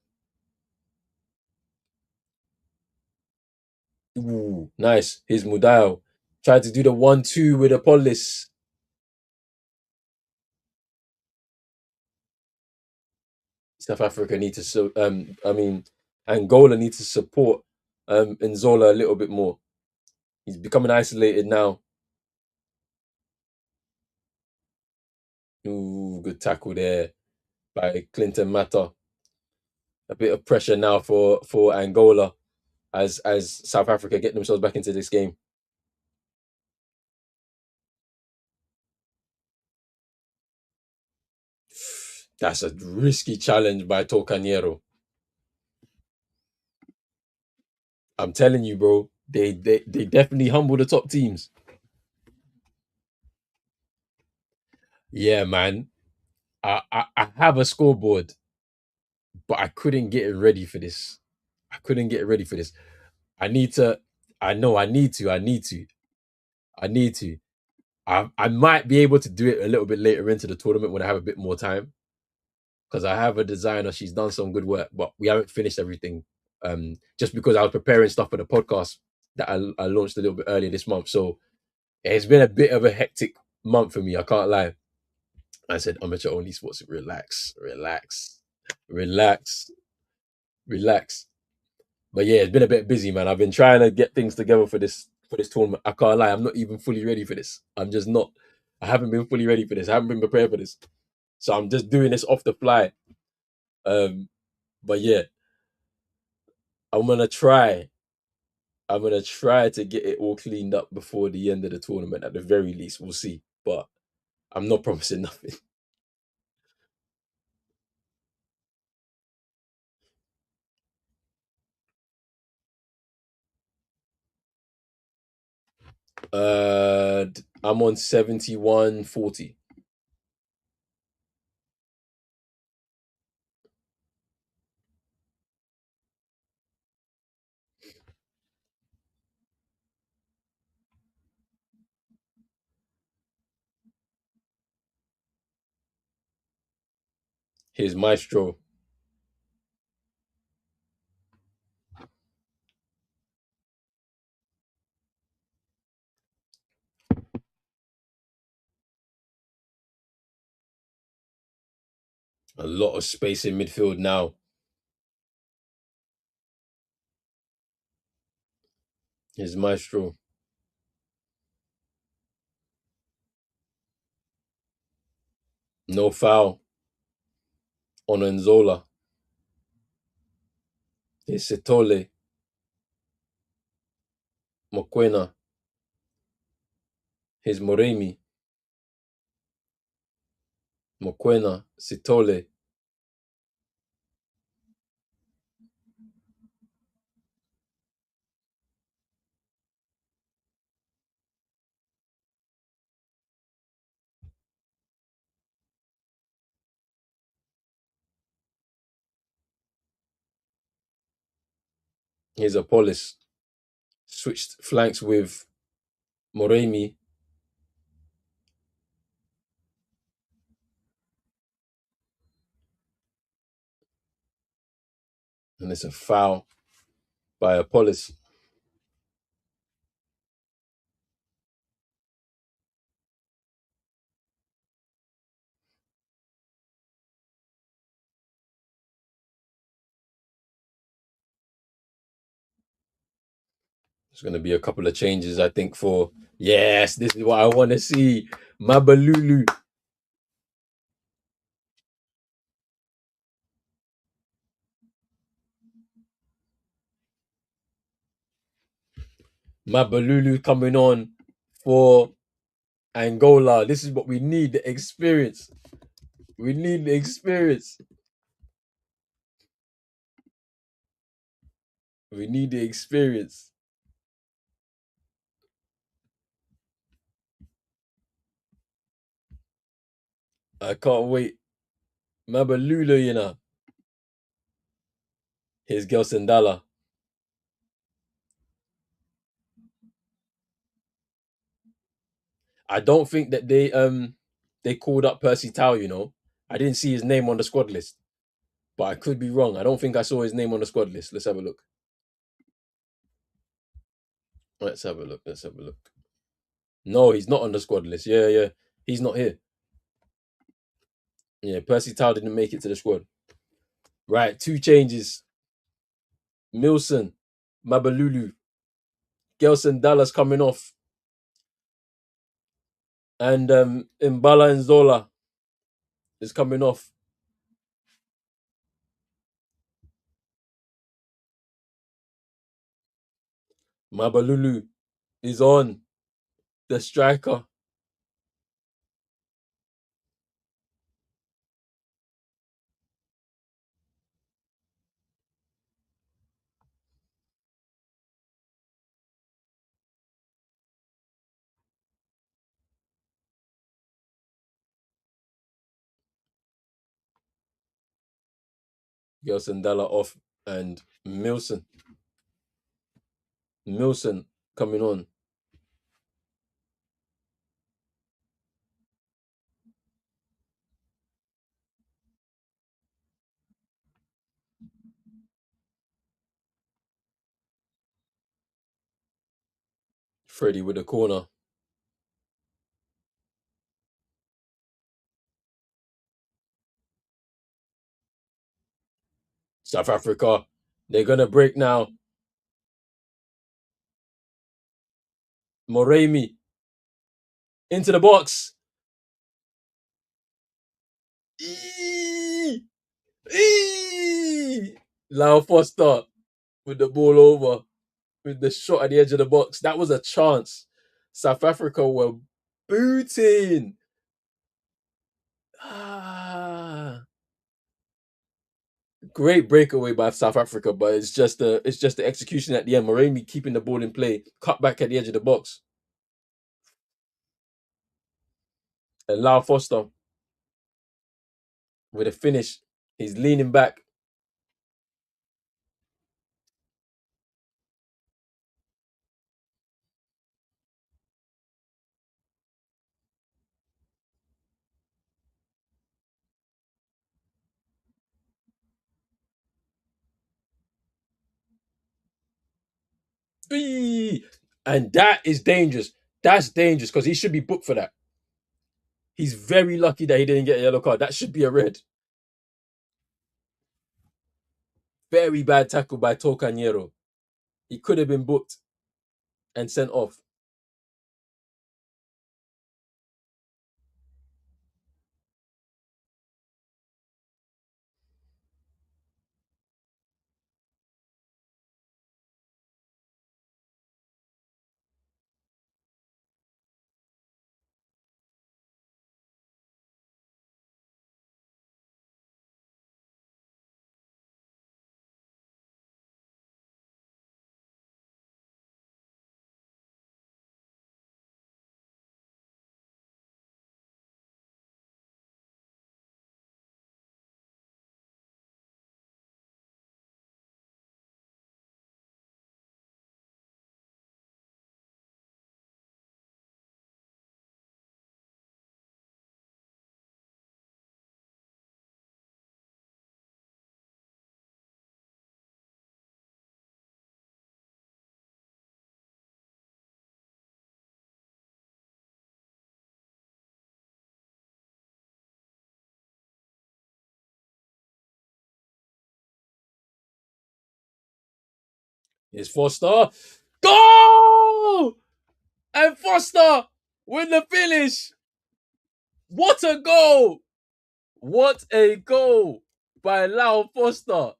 Ooh, nice. Here's Mudao. Tried to do the 1-2 with a Polis. South Africa need to Angola needs to support Nzola a little bit more. He's becoming isolated now. Ooh, good tackle there by Clinton Mata. A bit of pressure now for Angola as South Africa get themselves back into this game. That's a risky challenge by Tocanero. I'm telling you, bro. They definitely humble the top teams. Yeah, man. I have a scoreboard, but I couldn't get it ready for this. I couldn't get it ready for this. I need to. I know. I need to. I need to. I need to. I might be able to do it a little bit later into the tournament when I have a bit more time because I have a designer. She's done some good work, but we haven't finished everything. Just because I was preparing stuff for the podcast that I launched a little bit earlier this month, so it's been a bit of a hectic month for me. I can't lie. I said amateur only sports. Relax, relax, relax, relax. But yeah, it's been a bit busy, man. I've been trying to get things together for this tournament. I can't lie, I'm not even fully ready for this. I'm just not. I haven't been fully ready for this. I haven't been prepared for this. So I'm just doing this off the fly. Um, but yeah, I'm gonna try. I'm gonna try to get it all cleaned up before the end of the tournament. At the very least, we'll see. But I'm not promising nothing. I'm on 71-40. Here's Maestro. A lot of space in midfield now. Here's Maestro. No foul on Anzola. Here's Setole. Mokwena. Here's Moremi. Mokwena. Sitole. Here's Apollos. Switched flanks with Moremi. And it's a foul by Apollos. There's going to be a couple of changes, I think, for. Yes, this is what I want to see. Mabalulu. Mabalulu coming on for Angola. This is what we need, the experience. We need the experience. We need the experience. I can't wait. Mabalulu, you know. Here's Gelsandala. I don't think that they called up Percy Tau, you know. I didn't see his name on the squad list. But I could be wrong. I don't think I saw his name on the squad list. Let's have a look. Let's have a look. Let's have a look. No, he's not on the squad list. Yeah, yeah. He's not here. Yeah, Percy Tau didn't make it to the squad. Right, two changes. Milson, Mabalulu, Gelson Dallas coming off. And Mbala and Zola. is coming off. Mabalulu is on. The striker. Gelsandala off and Milson. Milson coming on. Freddie with the corner. South Africa. They're gonna break now. Moremi into the box. Eee! Eee! Lau Foster with the ball over with the shot at the edge of the box. That was a chance. South Africa were booting. Ah, great breakaway by South Africa, but it's just the execution at the end. Moremi keeping the ball in play, cut back at the edge of the box, and Lau Foster with a finish. He's leaning back. Eee! And that is dangerous. That's dangerous because he should be booked for that. He's very lucky that he didn't get a yellow card. That should be a red. Very bad tackle by Tocaniero. He could have been booked and sent off. Here's Foster. Goal! And Foster with the finish. What a goal! What a goal by Lau Foster.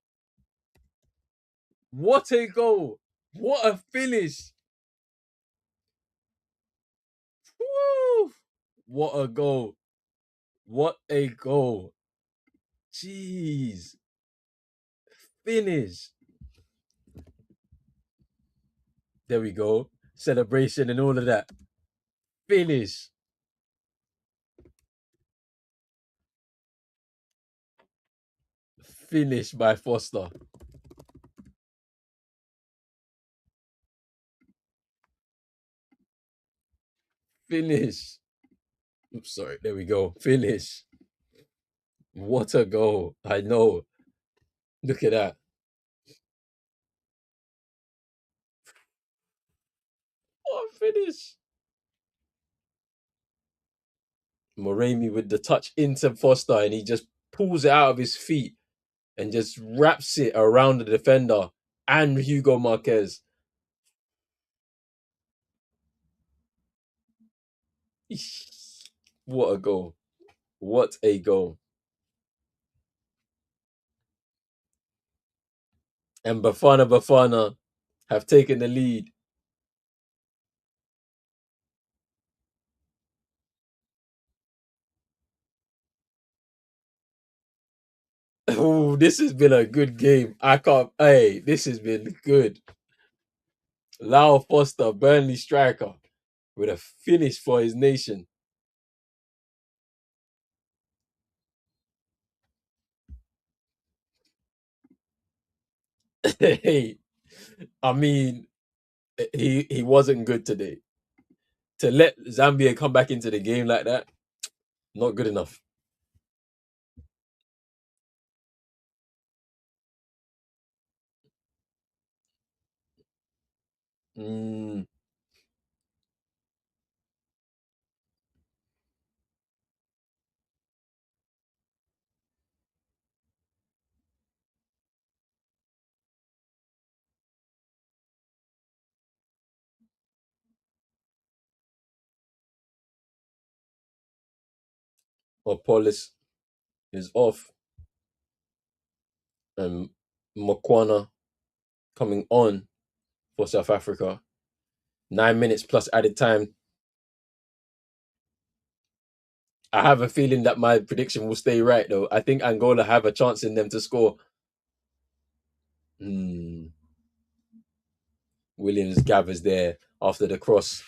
What a goal. What a finish. Woo! What a goal. What a goal. Jeez. Finish. There we go. Celebration and all of that. Finish. Finish by Foster. Finish. Oops, sorry. There we go. Finish. What a goal. I know. Look at that. What a finish. Moremi with the touch into Foster and he just pulls it out of his feet and just wraps it around the defender and Hugo Marquez. What a goal. What a goal. and Bafana have taken the lead. Oh, this has been a good game. I can't. Hey, this has been good. Lau Foster, Burnley striker, with a finish for his nation. Hey, I mean, he wasn't good today. To let Zambia come back into the game like that, not good enough. Mm, Opolis is off, and Mokwana coming on for South Africa. 9 minutes plus added time. I have a feeling that my prediction will stay right, though. I think Angola have a chance in them to score. Hmm. Williams gathers there after the cross.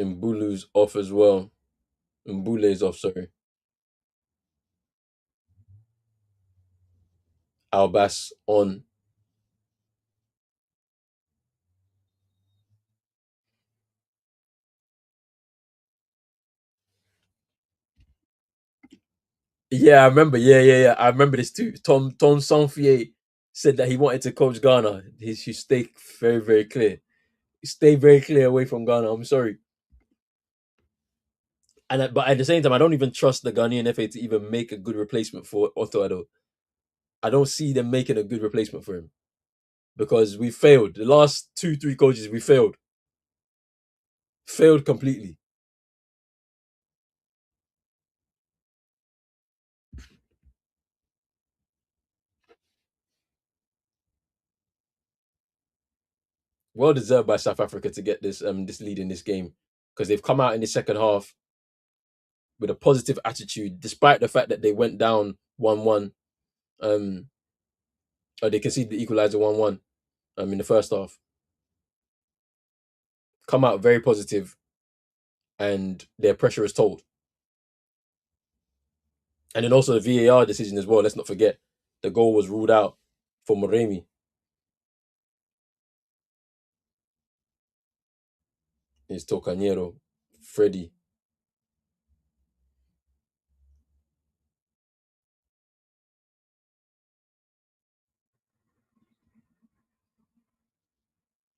Mbulu's off as well. Mbule's off, sorry. Albas on. Yeah, I remember. Yeah. I remember this too. Tom Sanfier said that he wanted to coach Ghana. He should stay very, very clear. Stay very clear away from Ghana. I'm sorry. But at the same time, I don't even trust the Ghanaian FA to even make a good replacement for Otto Addo. I don't see them making a good replacement for him because we failed. The last two, three coaches, we failed completely. Well deserved by South Africa to get this lead in this game because they've come out in the second half with a positive attitude, despite the fact that they went down 1-1. Um, or they conceded the equalizer 1-1. In the first half, come out very positive, and their pressure is told. And then also the VAR decision as well. Let's not forget the goal was ruled out for Moremi. It's Tocanero, Freddy.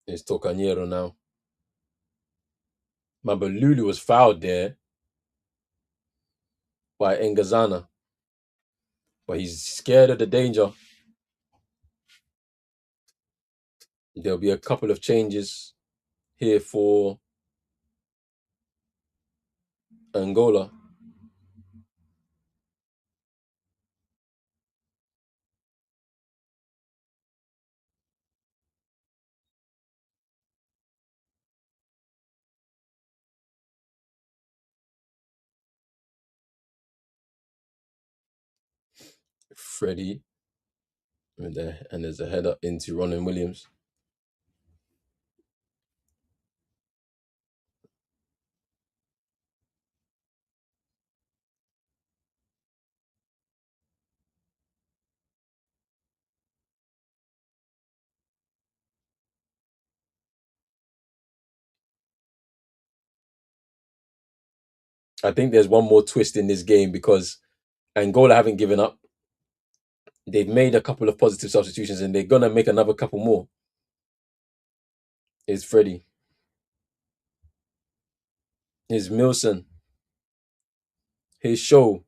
It's Tocanero now. Mabalulu was fouled there by Engazana, but he's scared of the danger. There'll be a couple of changes here for Angola. Freddie, and there's a header into Ronan Williams. I think there's one more twist in this game because Angola haven't given up. They've made a couple of positive substitutions and they're gonna make another couple more. Is Freddie. Is Milson. His show.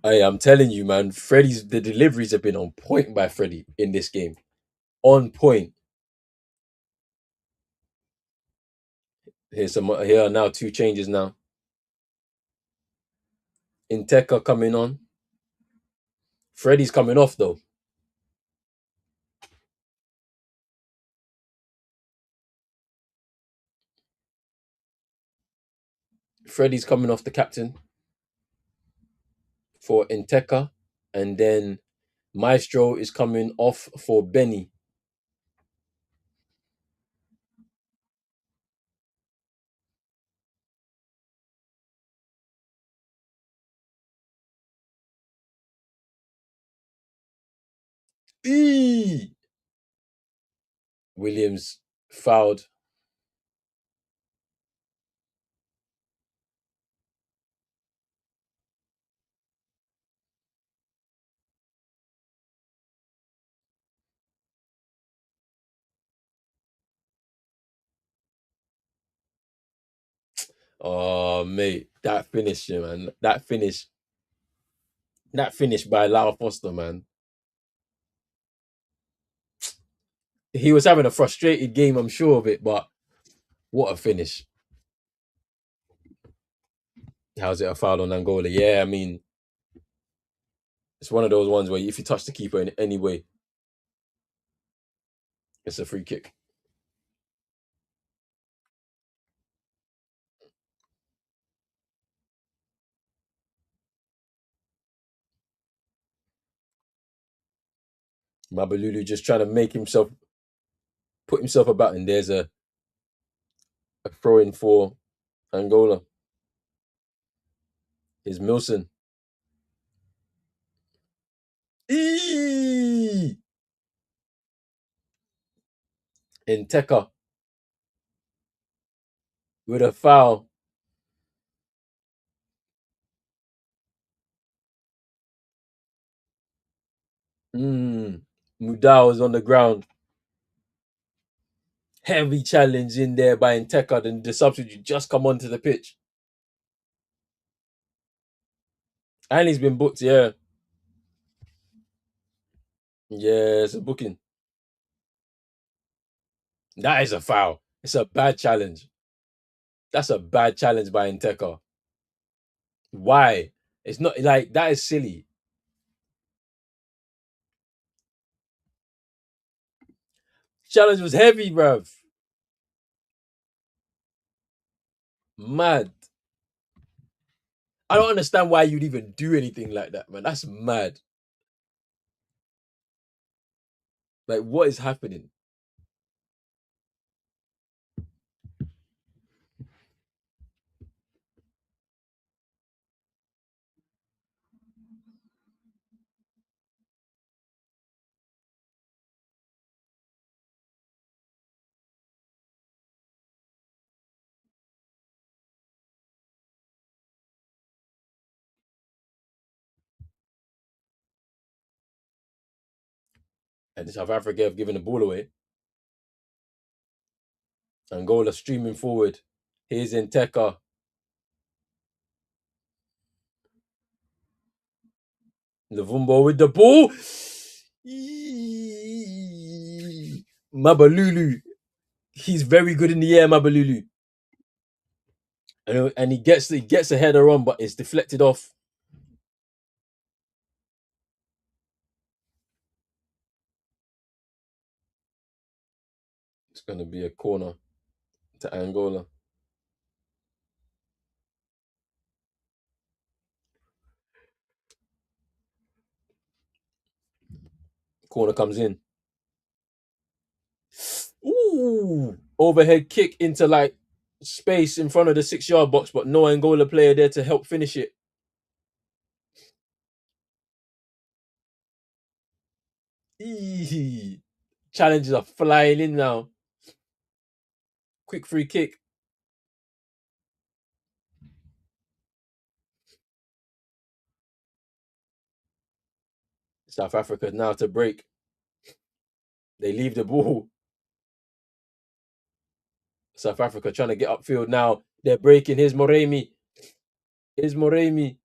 I'm telling you, man, the deliveries have been on point by Freddie in this game. On point. Here are now two changes now. Inteka coming on. Freddie's coming off though. Freddie's coming off the captain for Inteka, and then Maestro is coming off for Benny. Eee! Williams fouled. Oh mate, that finish, man. That finish by Lau Foster, man. He was having a frustrated game, I'm sure of it, but what a finish. How's it a foul on Angola? Yeah, I mean, it's one of those ones where if you touch the keeper in any way, it's a free kick. Mabalulu just trying to put himself about, and there's a throw in for Angola. Is Milson. Eee! Inteka with a foul. Mudau is on the ground. Heavy challenge in there by Inteka, then the substitute just come onto the pitch. And he's been booked, yeah. Yeah, it's a booking. That is a foul. It's a bad challenge. That's a bad challenge by Inteka. Why? It's not like that is silly. Challenge was heavy, bruv. Mad. I don't understand why you'd even do anything like that, man. That's mad. Like, what is happening? And South Africa have given the ball away. Angola streaming forward. Here's Inteka. Luvumbo with the ball. Mabalulu. He's very good in the air, Mabalulu. And he gets a header on, but it's deflected off. It's gonna be a corner to Angola. Corner comes in. Ooh, overhead kick into like space in front of the 6 yard box, but no Angola player there to help finish it. Eee. Challenges are flying in now. Quick free kick. South Africa now to break. They leave the ball. South Africa trying to get upfield now. They're breaking. Here's Moremi. Here's Moremi.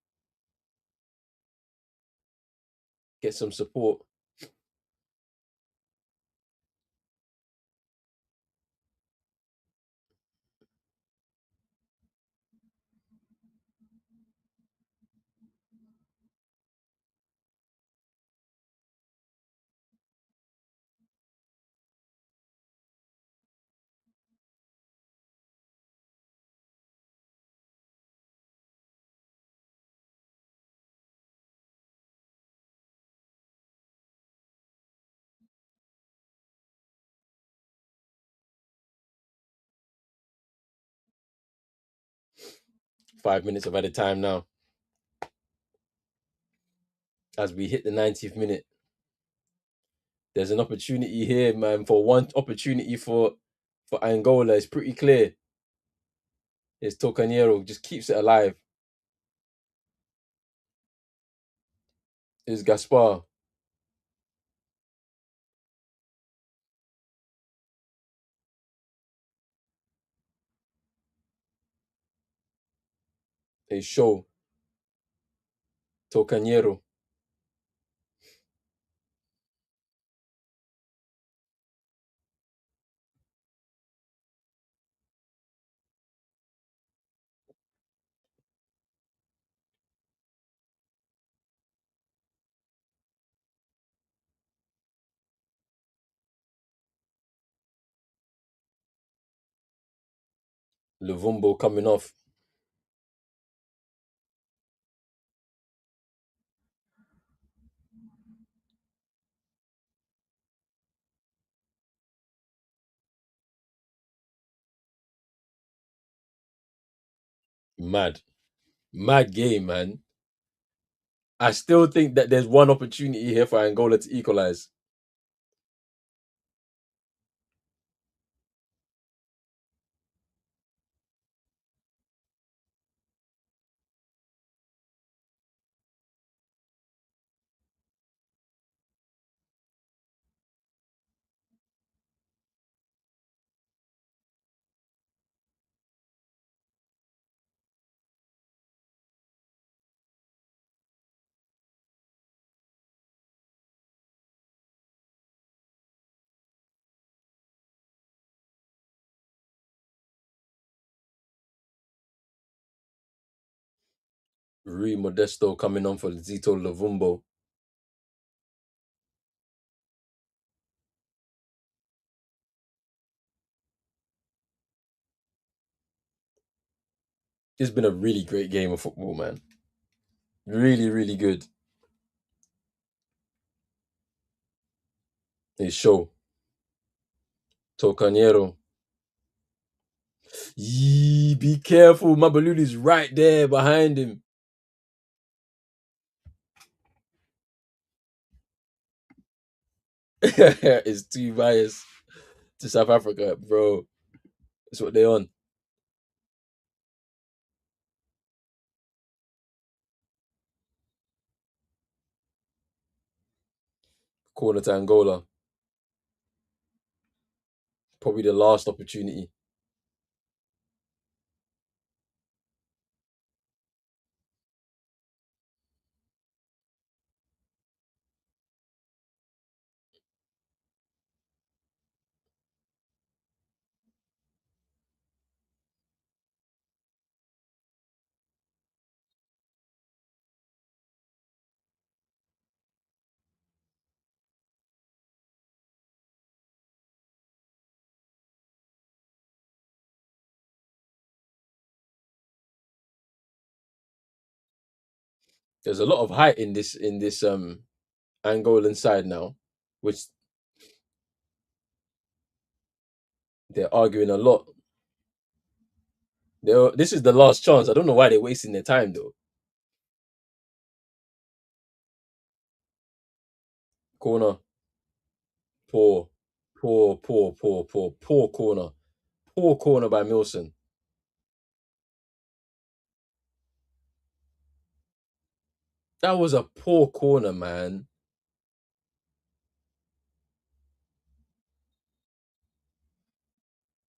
Get some support. 5 minutes of added time now as we hit the 90th minute. There's an opportunity here, man. For one opportunity for Angola, it's pretty clear. It's Tocanero just keeps it alive. It's Gaspar. It's Show. Tocanero. Luvumbo coming off. Mad. Mad game, man. I still think that there's one opportunity here for Angola to equalize. Rui Modesto coming on for Zito Luvumbo. It's been a really great game of football, man. Really, really good. It's Show. Tocanero. Yee, be careful. Mabaluli's right there behind him. It's too biased to South Africa, bro. That's what they on. Corner to Angola. Probably the last opportunity. There's a lot of height in this Angolan side now, which they're arguing a lot. This is the last chance. I don't know why they're wasting their time though. Corner. Poor. Poor corner. Poor corner by Milson. That was a poor corner, man.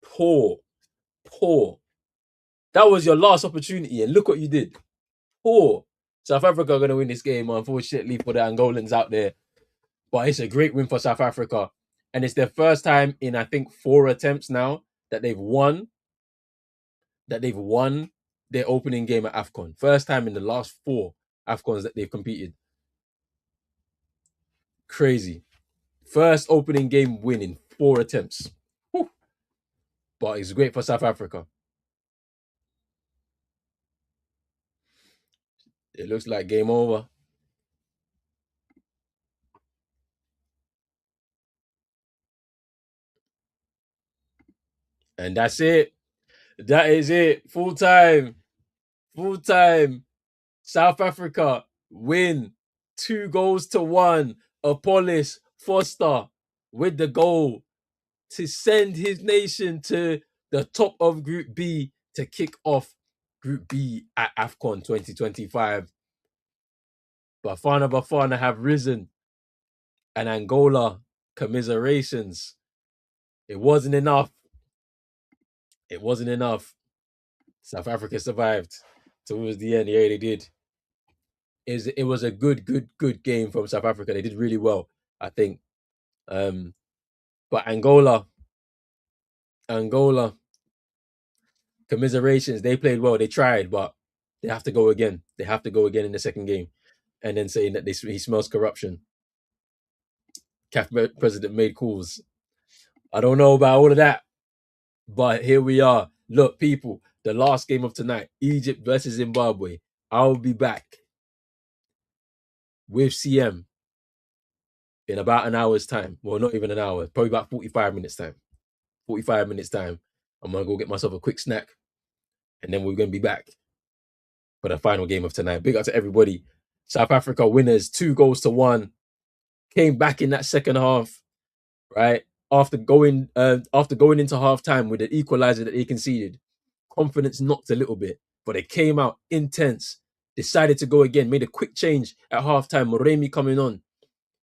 Poor. Poor. That was your last opportunity, and look what you did. Poor. South Africa are going to win this game, unfortunately, for the Angolans out there. But it's a great win for South Africa. And it's their first time in, I think, 4 attempts now that they've won their opening game at Afcon. First time in the last 4 Afcons that they've competed. Crazy. First opening game win in 4 attempts. Whew. But it's great for South Africa. It looks like game over. And that's it. That is it. Full time. Full time. South Africa win 2-1. Apollos Foster with the goal to send his nation to the top of Group B to kick off Group B at Afcon 2025. Bafana have risen, and Angola, commiserations. It wasn't enough. It wasn't enough. South Africa survived towards the end. Yeah, they did. It was a good game from South Africa. They did really well, I think. But Angola, commiserations. They played well. They tried, but they have to go again. They have to go again in the second game, and then saying that he smells corruption. CAF president made calls. I don't know about all of that, but here we are. Look, people, the last game of tonight, Egypt versus Zimbabwe. I'll be back with CM in about an hour's time. Well, not even an hour, probably about 45 minutes time. 45 minutes time. I'm going to go get myself a quick snack, and then we're going to be back for the final game of tonight. Big up to everybody. South Africa winners, 2-1. Came back in that second half, right? After going into halftime with the equalizer that they conceded, confidence knocked a little bit, but they came out intense, decided to go again, made a quick change at halftime. Moremi coming on.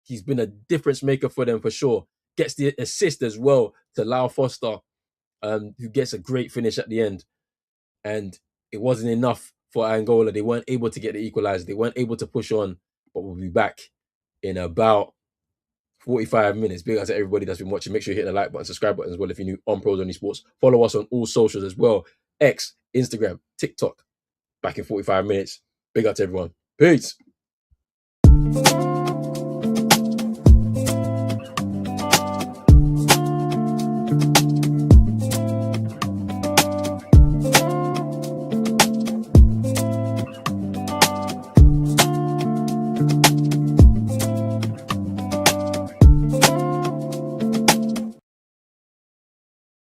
He's been a difference maker for them for sure. Gets the assist as well to Lau Foster, who gets a great finish at the end. And it wasn't enough for Angola. They weren't able to get the equalizer. They weren't able to push on, but we'll be back in about 45 minutes. Big up to everybody that's been watching. Make sure you hit the like button, subscribe button as well if you're new on Pros Only Sports. Follow us on all socials as well. X, Instagram, TikTok. Back in 45 minutes. Big up to everyone. Peace.